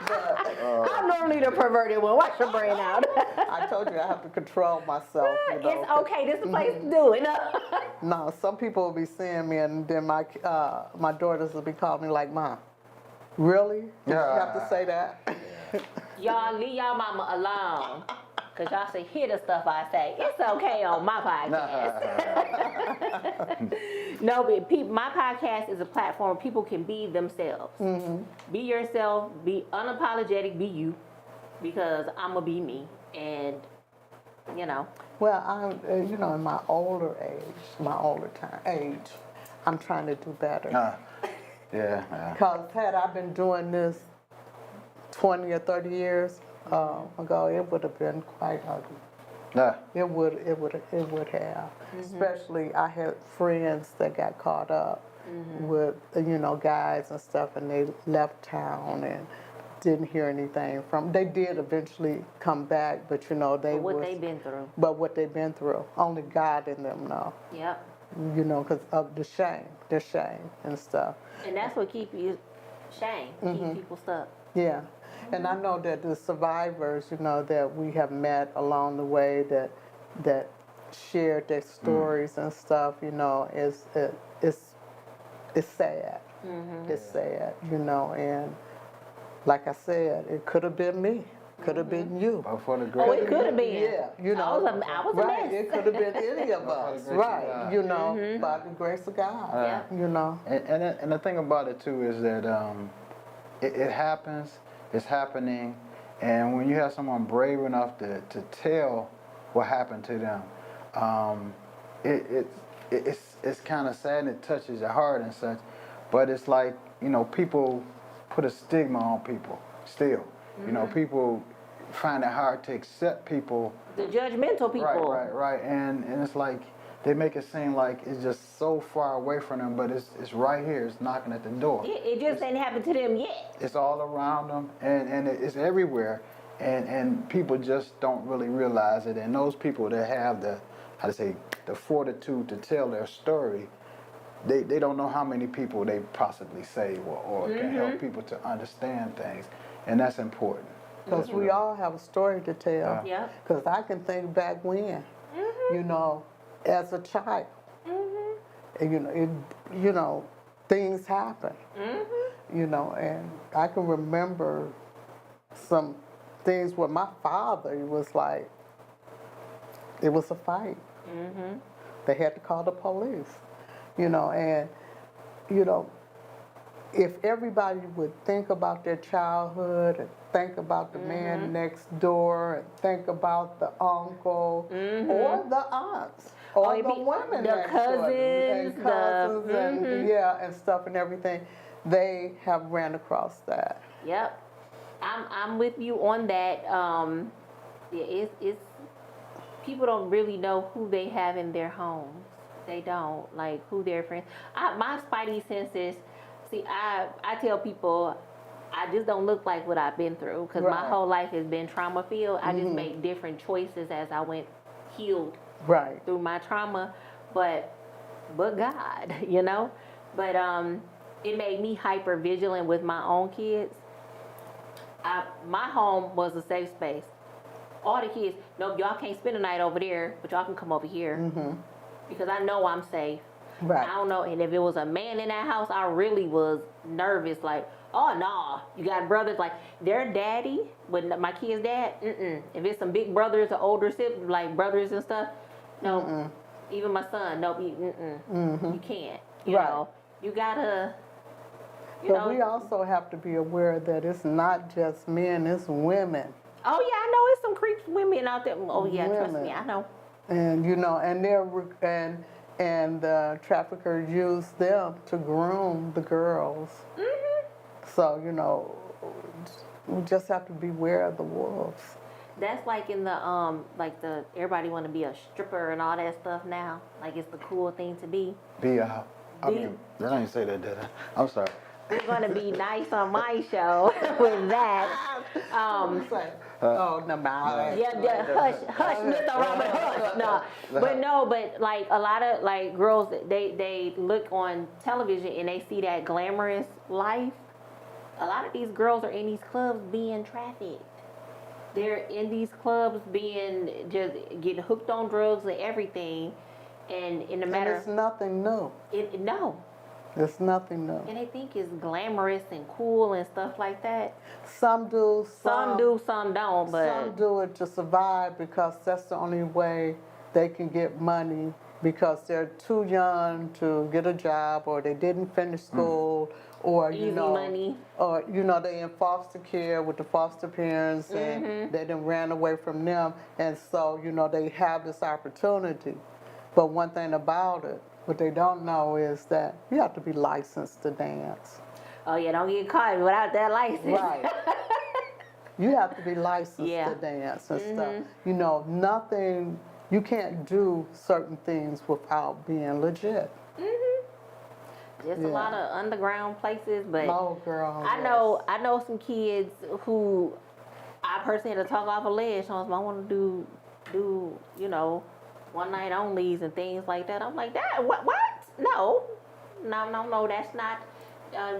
But I'm normally the perverted one. Wash your brain out. I told you I have to control myself. It's okay. This is the place to do it. No, some people will be seeing me, and then my daughters will be calling me like, "Mom, really? Did you have to say that?" Y'all leave y'all mama alone. Because y'all say, hear the stuff I say. It's okay on my podcast. No, but my podcast is a platform where people can be themselves. Mm-hmm. Be yourself. Be unapologetic. Be you. Because I'm going to be me. And, Well, I'm, in my older age, I'm trying to do better. Yeah. Because had I been doing this 20 or 30 years ago, it would have been quite ugly. Yeah. It would have. Mm-hmm. Especially, I had friends that got caught up with, guys and stuff, and they left town and didn't hear anything from. They did eventually come back, but they've been through. But what they've been through, only God in them know. Yep. Because of the shame and stuff. And that's what keep you keep people stuck. Yeah. And I know that the survivors, that we have met along the way that shared their stories and stuff, it's sad. It's sad, and like I said, it could have been me, could have been you. But for the Oh, it could have been. Yeah, I was a right. mess. It could have been any of us, right? By the grace of God, And the thing about it too is that it happens. It's happening, and when you have someone brave enough to tell what happened to them, it's kind of sad and it touches your heart and such. But it's like people put a stigma on people still. People find it hard to accept people. The judgmental people. Right. And it's like they make it seem like it's just so far away from them, but it's right here. It's knocking at the door. It just ain't happened to them yet. It's all around them, and it's everywhere, and people just don't really realize it. And those people that have the fortitude to tell their story, they don't know how many people they possibly save or can help people to understand things, and that's important. Because we all have a story to tell. Yeah. Because I can think back when, as a child, and things happen. And I can remember some things where my father was like, it was a fight. They had to call the police, and if everybody would think about their childhood and think about the man next door and think about the uncle or the aunts or the women the next door, cousins, and stuff and everything, they have ran across that. Yep, I'm with you on that. It's people don't really know who they have in their homes. They don't, like, who their friends. My spidey senses. See, I tell people I just don't look like what I've been through, because my whole life has been trauma filled. I just make different choices as I went healed through my trauma, but God, But it made me hyper vigilant with my own kids. My home was a safe space. All the kids, nope, y'all can't spend the night over there, but y'all can come over here because I know I'm safe. Right. I don't know, and if it was a man in that house, I really was nervous. Like, Oh no, you got brothers like their daddy, but my kid's dad. If it's some big brothers or older siblings, like brothers and stuff, no. Even my son, no, you can't. You Right. know, you gotta. But we also have to be aware that it's not just men, it's women. Oh yeah, I know it's some creeps women out there. Oh yeah, trust me, Women. I know. And and the traffickers use them to groom the girls. So we just have to beware of the wolves. That's like in the everybody want to be a stripper and all that stuff now. Like it's the cool thing to be. I mean, I didn't say that, did I? I'm sorry. We're gonna be nice on my show with that. Oh no, man. Yeah, hush, Mr. Robert, hush. No, but like a lot of like girls, they look on television and they see that glamorous life. A lot of these girls are in these clubs being trafficked. They're in these clubs being just getting hooked on drugs and everything, and in a matter It's nothing new. no, It's nothing new. and they think it's glamorous and cool and stuff like that. Some do, Some do, some don't, but some do it to survive because that's the only way they can get money because they're too young to get a job or they didn't finish school or Easy money. or they in foster care with the foster parents and they done ran away from them and so they have this opportunity. But one thing about it, what they don't know is that you have to be licensed to dance. oh yeah, don't get caught without that license. Right. You have to be licensed Yeah. to dance and stuff. Nothing, you can't do certain things without being legit. Just a lot of underground places, but Oh, girl. I know some kids who I personally had to talk off a ledge. So I want to do one night onlys and things like that. I'm like, that what? No, that's not.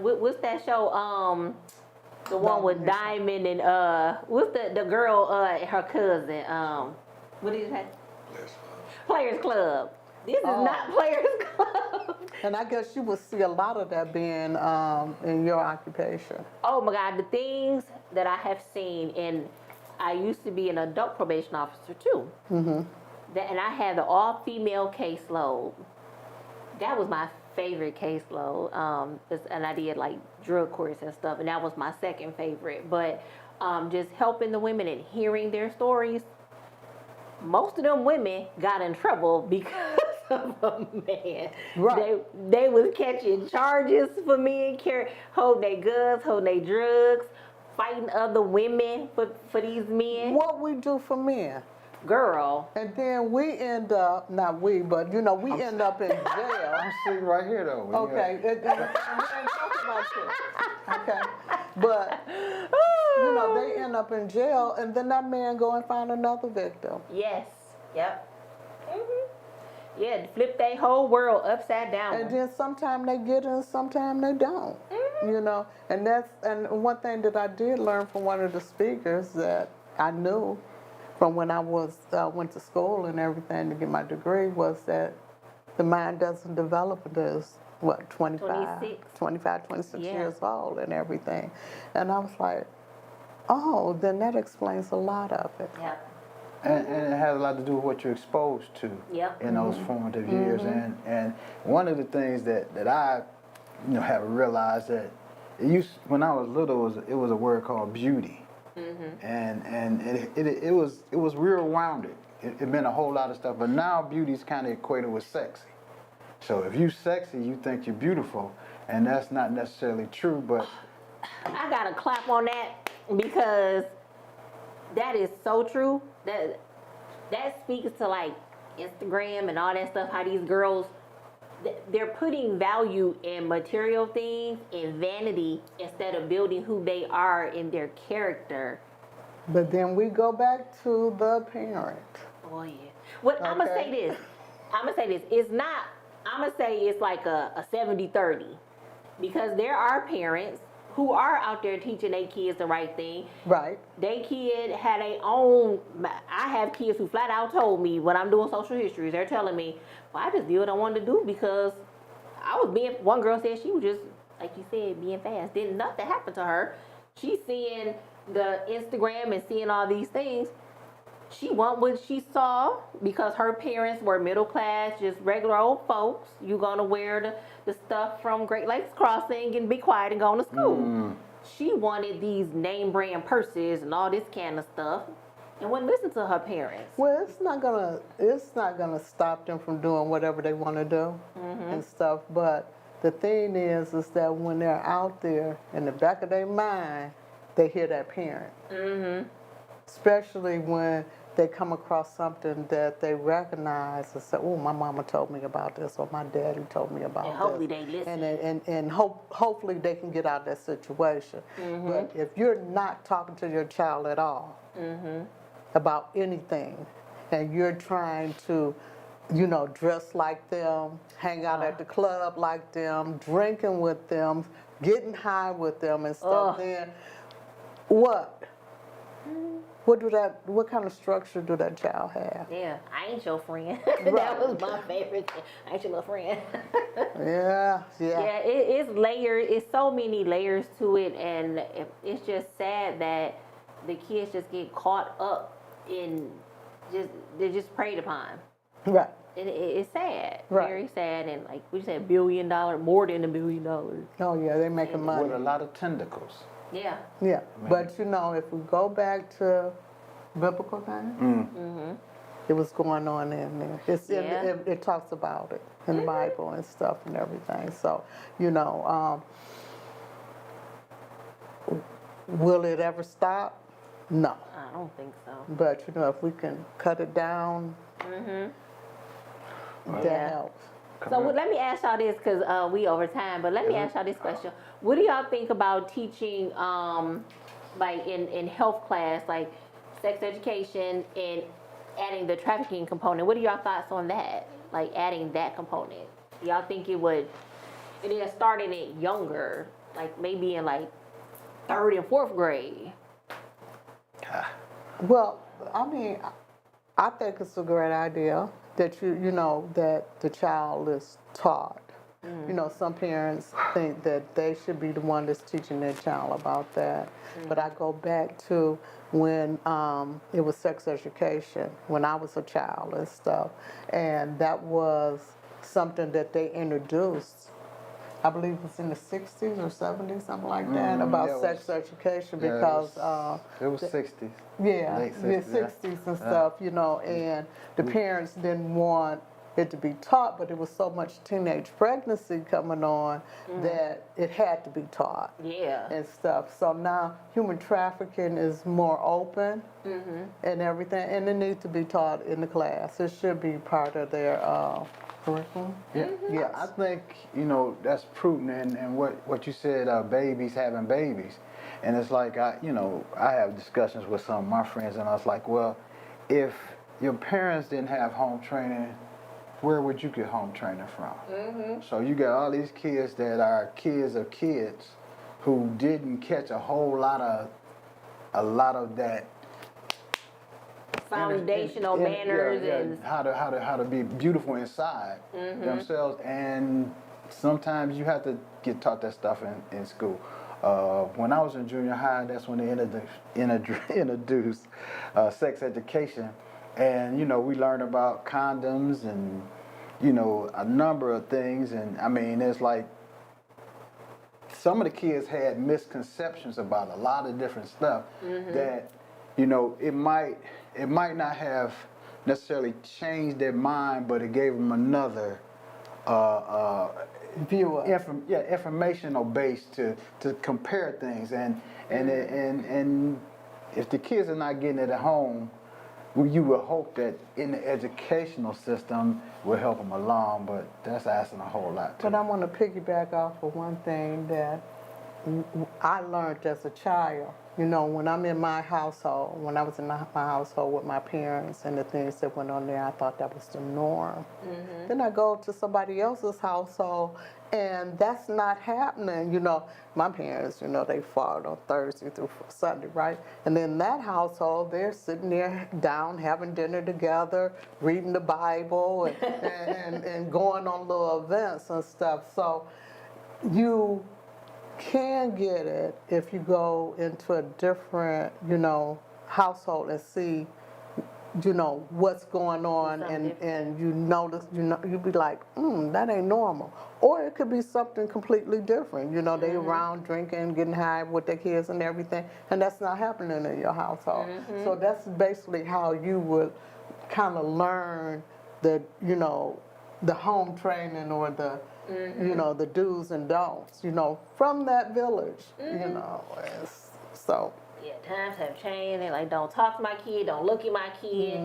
What's that show? The one with Diamond and what's the girl? Her cousin. What is that? Players Club. This is not Players Club. And I guess you will see a lot of that being in your occupation. Oh my God, the things that I have seen, and I used to be an adult probation officer too. And I had the all-female caseload. That was my favorite caseload. And I did like drug courts and stuff, and that was my second favorite. But just helping the women and hearing their stories. Most of them women got in trouble because of a man. Right. They was catching charges for men, holding their guns, holding their drugs, fighting other women for these men. What we do for men. Girl. And then we end up, not we, but we end up in jail. I'm sitting right here though. Okay, we ain't talking about you. Okay, but they end up in jail, and then that man go and find another victim. Yes. Yep. Yeah, flip their whole world upside down. And then sometimes they get it, and sometimes they don't. And one thing that I did learn from one of the speakers that I knew from when I was went to school and everything to get my degree was that the mind doesn't develop until it's, 25, 26 years old and everything. And I was like, oh, then that explains a lot of it. Yep. And it has a lot to do with what you're exposed to in those formative years. And one of the things that I have realized that when I was little, it was a word called beauty. And it was real rounded. It meant a whole lot of stuff. But now beauty's kind of equated with sexy. So if you sexy, you think you're beautiful, and that's not necessarily true. But I gotta clap on that because that is so true. That speaks to like Instagram and all that stuff. How these girls, they're putting value in material things and vanity instead of building who they are in their character. But then we go back to the parent. Oh yeah. I'm gonna say this. It's not. I'm gonna say it's like a 70-30 because there are parents who are out there teaching their kids the right thing. Right. They kid had their own. I have kids who flat out told me when I'm doing social histories, they're telling me, well, I just did what I wanted to do because I was being. One girl said she was just like you said, being fast. Did nothing happen to her. She's seeing the Instagram and seeing all these things. She want what she saw because her parents were middle class, just regular old folks. You gonna wear the stuff from Great Lakes Crossing and be quiet and go to school. She wanted these name brand purses and all this kind of stuff, and wouldn't listen to her parents. Well, it's not gonna stop them from doing whatever they want to do and stuff. But the thing is that when they're out there, in the back of their mind, they hear that parent. Especially when they come across something that they recognize and say, "Oh, my mama told me about this," or "My daddy told me about And this." hopefully they listen. And hopefully they can get out of that situation. But if you're not talking to your child at all about anything, and you're trying to, dress like them, hang out at the club like them, drinking with them, getting high with them and stuff, then what? What kind of structure do that child have? Yeah, I ain't your friend. That was my favorite thing. I ain't your little friend. Yeah. Yeah, it's layered. It's so many layers to it, and it's just sad that the kids just get caught up in they're just preyed upon. Right. And it's sad, Right. very sad, and like we said, $1 billion, more than $1 billion. Oh yeah, they're making money. With a lot of tentacles. Yeah. Yeah, but if we go back to biblical times, it was going on in there. It talks about it in the Bible and stuff and everything. So, will it ever stop? No. I don't think so. But if we can cut it down, that helps. So let me ask y'all this, because we over time, but let me ask y'all this question. What do y'all think about teaching, like in health class, like sex education and adding the trafficking component? What are y'all thoughts on that? Like adding that component? Y'all think it would, and then starting it younger, like maybe in like 3rd and 4th grade? Well, I think it's a great idea that that the child is taught. Some parents think that they should be the one that's teaching their child about that. But I go back to when it was sex education, when I was a child and stuff. And that was something that they introduced, I believe it was in the 60s or 70s, something like that, about sex education because... it was 60s. Yeah, Late the 60s, 60s and stuff, and the parents didn't want it to be taught, but there was so much teenage pregnancy coming on that it had to be taught. Yeah. And stuff. So now human trafficking is more open and everything, and it needs to be taught in the class. It should be part of their curriculum. Yeah, I think, that's prudent, and what you said, babies having babies. And it's like, I have discussions with some of my friends, and I was like, well, if your parents didn't have home training, where would you get home training from? So you got all these kids that are kids of kids who didn't catch a lot of that Foundational manners and how to be beautiful inside themselves, and sometimes you have to get taught that stuff in school. When I was in junior high, that's when they introduced sex education, and we learned about condoms and a number of things, and it's like some of the kids had misconceptions about a lot of different stuff that it might not have necessarily changed their mind, but it gave them another Viewer. Informational base to compare things, and if the kids are not getting it at home, you would hope that in the educational system will help them along, but that's asking a whole lot too. But I want to piggyback off of one thing that I learned as a child. When I'm in my household, when I was in my household with my parents and the things that went on there, I thought that was the norm. Then I go to somebody else's household, and that's not happening. My parents, they fought on Thursday through Sunday, right? And in that household, they're sitting there down, having dinner together, reading the Bible, and going on little events and stuff. So you can get it if you go into a different, household and see, what's going on, Something and you notice, you'd be like, that ain't normal. Or it could be something completely different. They around drinking, getting high with their kids and everything, and that's not happening in your household. So that's basically how you would kind of learn the home training or the, the do's and don'ts, from that village, so. Yeah, times have changed. They're like, don't talk to my kid, don't look at my kid.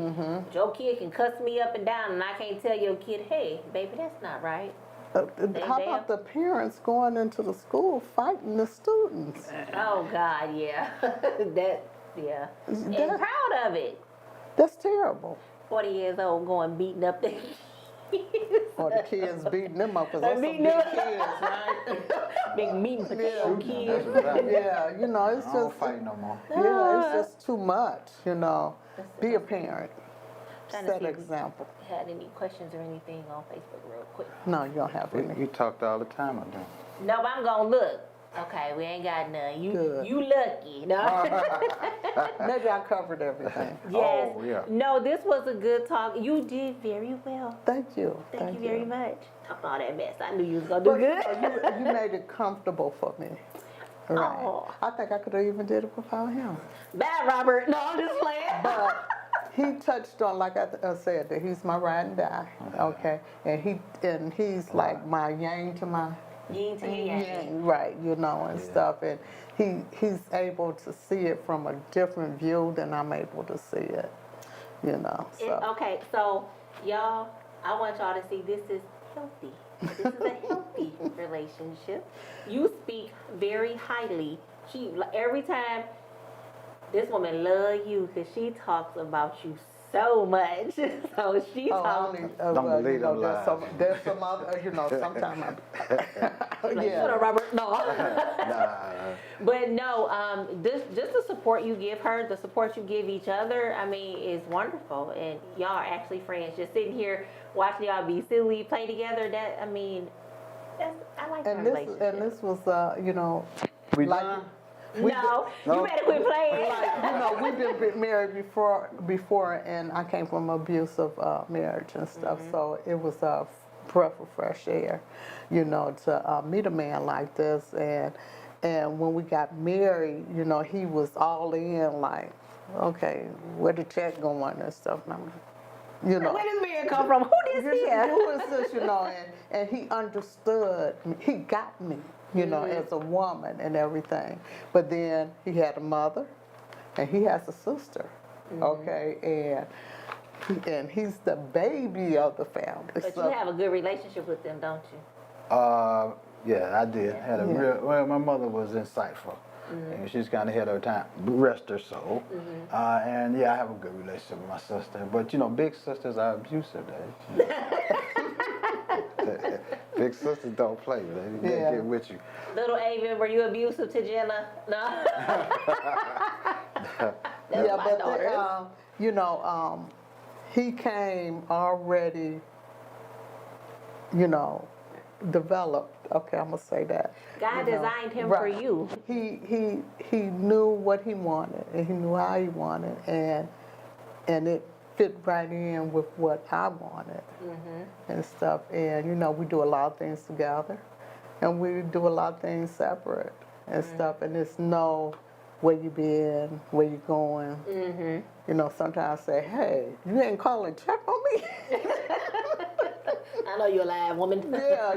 Your kid can cuss me up and down, and I can't tell your kid, hey, baby, that's not right. How about the parents going into the school fighting the students? Oh, God, yeah. Yeah. And proud of it. That's terrible. 40 years old going beating up the kids. Or the kids beating them up because They those some beating big them. kids, right? Big meat and potato kids. Yeah, it's I don't just, fight no more. it's just too much, Be a parent. Trying to Set see if example. we had any questions or anything on Facebook real quick. No, you don't have any. We talked all the time, I don't. No, but I'm gonna look. Okay, we ain't got none. Good. You lucky. No. Maybe I covered everything. Yes. Oh, yeah. No, this was a good talk. You did very well. Thank you. Thank you very much. Talk all that mess. I knew you was gonna But, do good. you made it comfortable for me. Right. Oh. I think I could have even did it without him. Bad Robert. No, I'm just playing. But he touched on, like I said, that he's my ride and die, okay? And he's like my yang to my Yin to your yang. yang, right, and stuff. And he's able to see it from a different view than I'm able to see it, so. Okay, so y'all, I want y'all to see this is healthy. This is a healthy relationship. You speak very highly. Every time, this woman love you because she talks about you so much. So she talks. Don't believe them lies. There's some other, sometimes Like, shut up, Robert. No. Nah. But no, just the support you give her, the support you give each other, I mean, is wonderful. And y'all are actually friends. Just sitting here watching y'all be silly, play together. I like that relationship. And this was, We like, done? No, you better quit playing. like, we've been married before, and I came from an abusive marriage and stuff, so it was a breath of fresh air, to meet a man like this. And when we got married, he was all in, like, okay, where the check going and stuff. And I'm like, Where does man come from? Who this here? who is this, and he understood, he got me, as a woman and everything. But then he had a mother, and he has a sister, okay, and he's the baby of the family. But you have a good relationship with them, don't you? Yeah, I did. Had a well, my mother was insightful. And she's kind of had her time, rest her soul. And yeah, I have a good relationship with my sister. But big sisters are abusive. Big sisters don't play. They get with you. Little Avon, were you abusive to Jenna? No. Yeah, but he came already, developed. Okay, I'm gonna say that. God designed him for you. He knew what he wanted, and he knew how he wanted, and it fit right in with what I wanted and stuff. And we do a lot of things together, and we do a lot of things separate and stuff. And it's where you been, where you going. Sometimes I say, hey, you ain't calling check on me. I know you're a live woman. Yeah,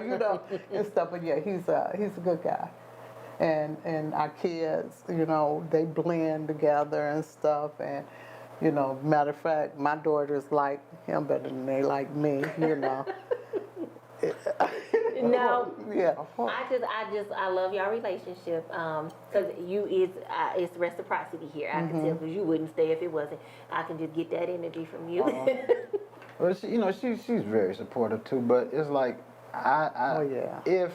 and stuff. But yeah, he's a good guy, and our kids, they blend together and stuff. And matter of fact, my daughters like him better than they like me. No. Yeah. I love your relationship. Cause it's reciprocity here. I can tell, cause you wouldn't stay if it wasn't. I can just get that energy from you. Well, she's very supportive too. But it's like, if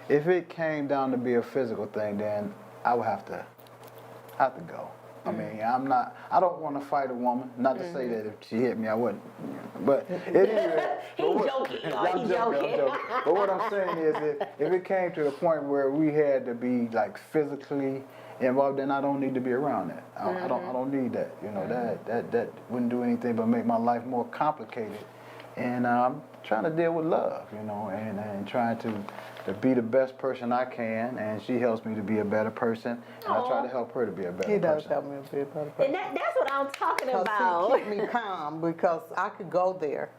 it came down to be a physical thing, then I would have to go. I mean, I don't want to fight a woman. Not to say that if she hit me, I wouldn't. But anyway. He's joking, y'all. I'm He's joking. But what I'm saying is if it came to the point where we had to be like physically involved, then I don't need to be around that. I don't need that. You know, that wouldn't do anything but make my life more complicated. And I'm trying to deal with love, you know, and trying to be the best person I can, and she helps me to be a better person, and I try to help her to be a better person. He does help me to be a better person. And that's what I'm talking Because about. he kept me calm because I could go there,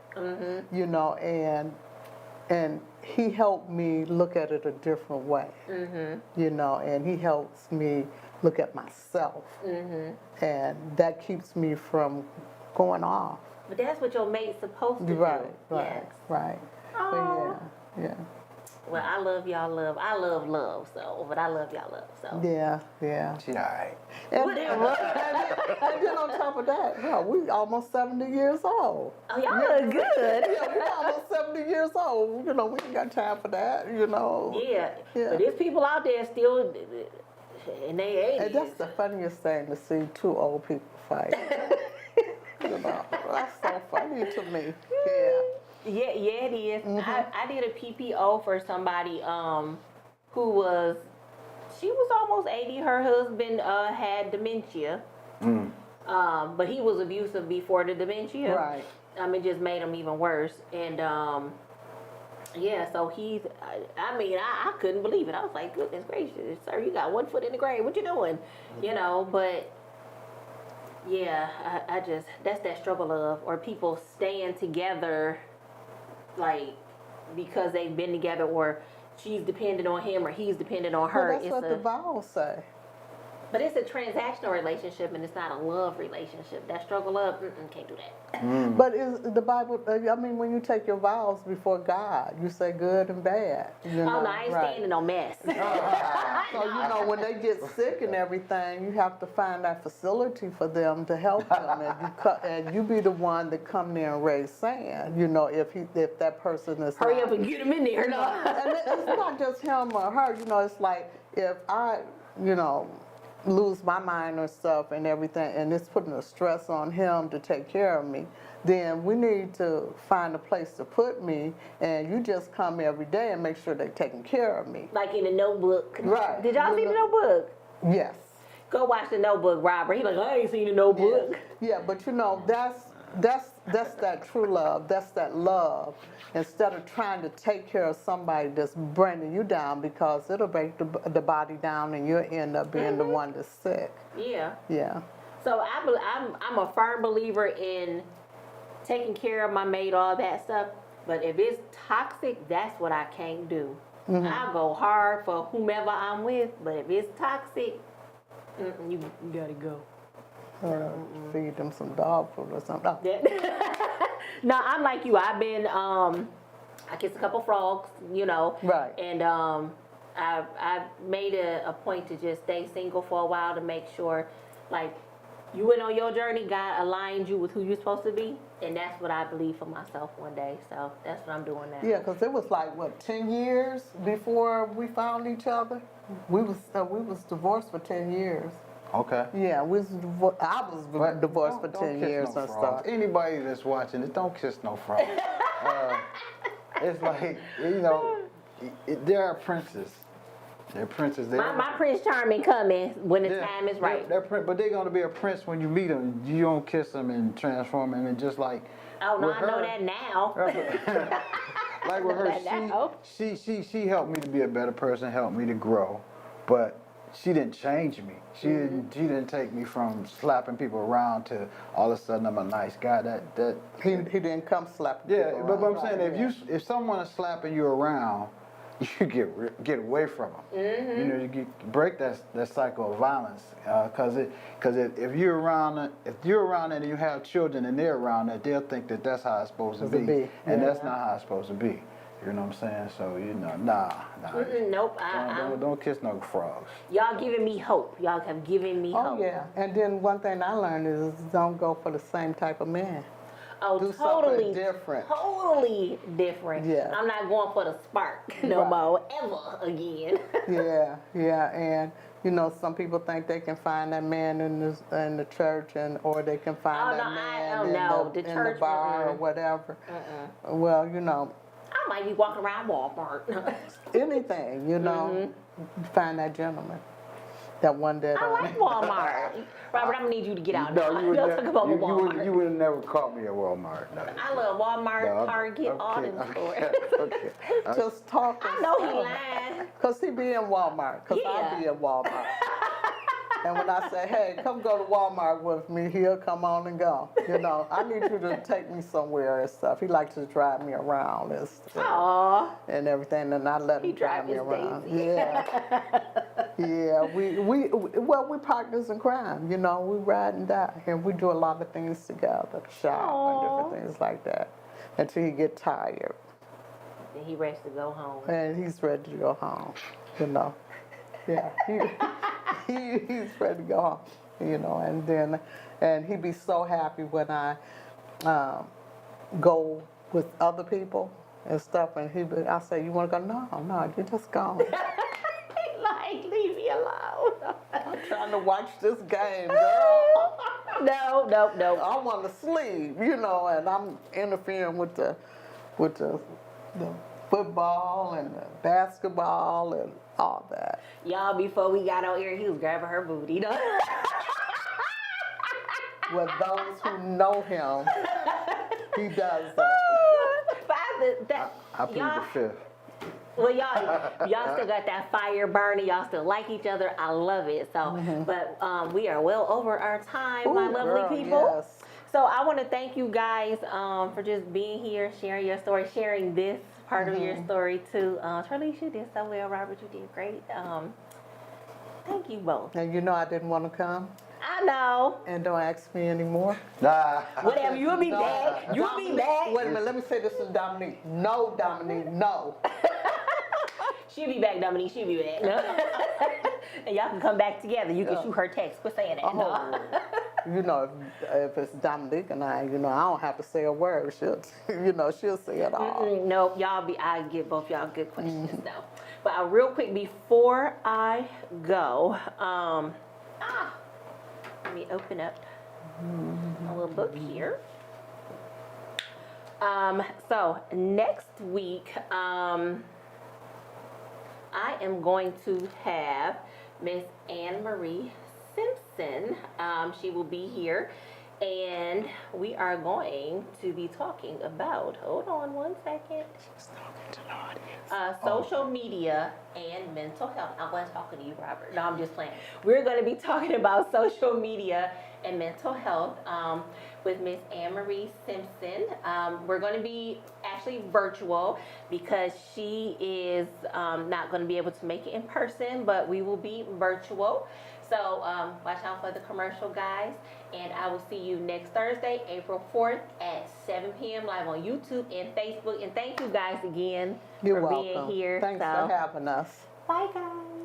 you know, and he helped me look at it a different way, you know, and he helps me look at myself, and that keeps me from going off. But that's what your mate's supposed to Right, do. right, Yes. right. Aw. But yeah, Well, I love y'all love. I love love, so, but I love y'all love, so. yeah, yeah. She all right. And, Whatever. and then on top of that, yeah, we almost 70 years old. Oh, y'all look good. Yeah, we almost 70 years old. You know, we ain't got time for that, you know. Yeah. Yeah. But there's people out there still in their 80s. And that's the funniest thing to see two old people fight. You know, that's so funny to me. Yeah. Yeah, it is. I did a PPO for somebody who was, she was almost 80. Her husband had dementia. But he was abusive before the dementia. Right. It just made him even worse. And yeah, so he's, I couldn't believe it. I was like, goodness gracious, sir, you got 1 foot in the grave. What you doing? You know, but yeah, I just, that's that struggle of, or people staying together, like, because they've been together, or she's dependent on him, or he's dependent on her. Well, that's what the vows say. But it's a transactional relationship, and it's not a love relationship. That struggle of, can't do that. But is the Bible, I mean, when you take your vows before God, you say good and bad. You know, Oh, no, I ain't right. standing no mess. So, you know, when they get sick and everything, you have to find that facility for them to help them. And you be the one that come there and raise sand, you know, if that person is Hurry not- up and get him in there. No. And it's not just him or her, you know, it's like if I, you know, lose my mind or stuff and everything, and it's putting a stress on him to take care of me, then we need to find a place to put me, and you just come every day and make sure they're taking care of me. Like in the Notebook. Right. Did y'all see the Notebook? Yes. Go watch the Notebook, Robert. He like, I ain't seen the Notebook. Yeah, but you know, that's that true love. That's that love. Instead of trying to take care of somebody that's bringing you down, because it'll break the body down and you'll end up being the one that's sick. Yeah. Yeah. So I'm a firm believer in taking care of my mate, all that stuff. But if it's toxic, that's what I can't do. I'll go hard for whomever I'm with, but if it's toxic, you gotta go. Feed them some dog food or something. No, I'm like you. I've been, I kissed a couple frogs, you know. Right. And I made a point to just stay single for a while to make sure, like, you went on your journey, God aligned you with who you're supposed to be, and that's what I believe for myself one day. So that's what I'm doing now. Yeah, because it was like, what, 10 years before we found each other? We was divorced for 10 years. Okay. Yeah, I was divorced for 10 years no and frogs. stuff. Anybody that's watching it, don't kiss no frog. It's like, you know, there are princes. They're princes. My Prince Charming coming when the time is right. But they're going to be a prince when you meet them. You don't kiss them and transform them, and just like. Oh no, with I know her- that now. Like with That now. her, she helped me to be a better person, helped me to grow, but she didn't change me. She didn't take me from slapping people around to all of a sudden I'm a nice guy. He didn't come slapping Yeah, people but around, I'm saying right, if someone is slapping you around, you get away from them. You know, you break that cycle of violence, because if you're around it and you have children and they're around it, they'll think that that's how it's supposed to be, and that's not how it's supposed to be. You know what I'm saying? So you know, nah. Nope. Don't kiss no frogs. Y'all giving me hope. Y'all have given me Oh hope. yeah, and then one thing I learned is don't go for the same type of man. Oh, Do totally something different. Totally different. Yeah. I'm not going for the spark no Right. more ever again. Yeah, and You know, some people think they can find that man in the church, or they can find that man in the church, bar or whatever. Well, you know, I might be walking around Walmart. anything, you know, find that gentleman, that one that. I like Walmart. Robert, I'm gonna need you to get out No, now. you would Don't never, talk about Walmart. you would have never caught me at Walmart. No. I love Walmart, No, Target, all them stores. Okay. Just talking. I know he lying. Because he be in Walmart. Because Yeah. I be in Walmart. And when I say, hey, come go to Walmart with me, he'll come on and go. You know, I need you to take me somewhere and stuff. He likes to drive me around and stuff. Aw. And everything, and I let him drive me his around. Daisy. Yeah. Yeah, we partners in crime, you know, we ride and die. And we do a lot of things together, shop Aw. and different things like that, until he get tired. Then he ready to go home. And he's ready to go home, you know. Yeah, he's ready to go home, you know, and he be so happy when I go with other people and stuff, and I say, you want to go? No, you just go. He like, leave me alone. I'm trying to watch this game, girl. No. I want to sleep, you know, and I'm interfering with the football and the basketball and all that. Y'all, before we got on here, he was grabbing her booty. You know? With those who know him, he does that. But I plead y'all, the fifth. well, y'all still got that fire burning. Y'all still like each other. I love it. So, but we are well over our time, my Ooh, lovely girl, people. yes. So I want to thank you guys for just being here, sharing your story, sharing this part of your story too. Charlize, you did so well. Robert, you did great. Thank you both. And you know I didn't want to come, I know. and don't ask me anymore. Nah. Whatever, you'll be back. You'll be Dominique, back. Wait a minute, let me say this to Dominique. No, Dominique, no. She'll be back, Dominique. She'll be back. And y'all can come back together. You can shoot her text. Quit saying that. Oh, you know, if it's Dominique and I, you know, I don't have to say a word. She'll say it all. Nope, I give both y'all good questions though. But real quick before I go, let me open up a little book here. So next week, I am going to have Miss Anne Marie Simpson. She will be here, and we are going to be talking about, hold on one second, social media and mental health. I wasn't talking to you, Robert. No, I'm just playing. We're going to be talking about social media and mental health with Miss Anne Marie Simpson. We're going to be actually virtual because she is not going to be able to make it in person, but we will be virtual. So watch out for the commercial, guys. And I will see you next Thursday, April 4th at 7 p.m. live on YouTube and Facebook. And thank you guys again You're for welcome. being here. Thanks for having us. Bye, guys.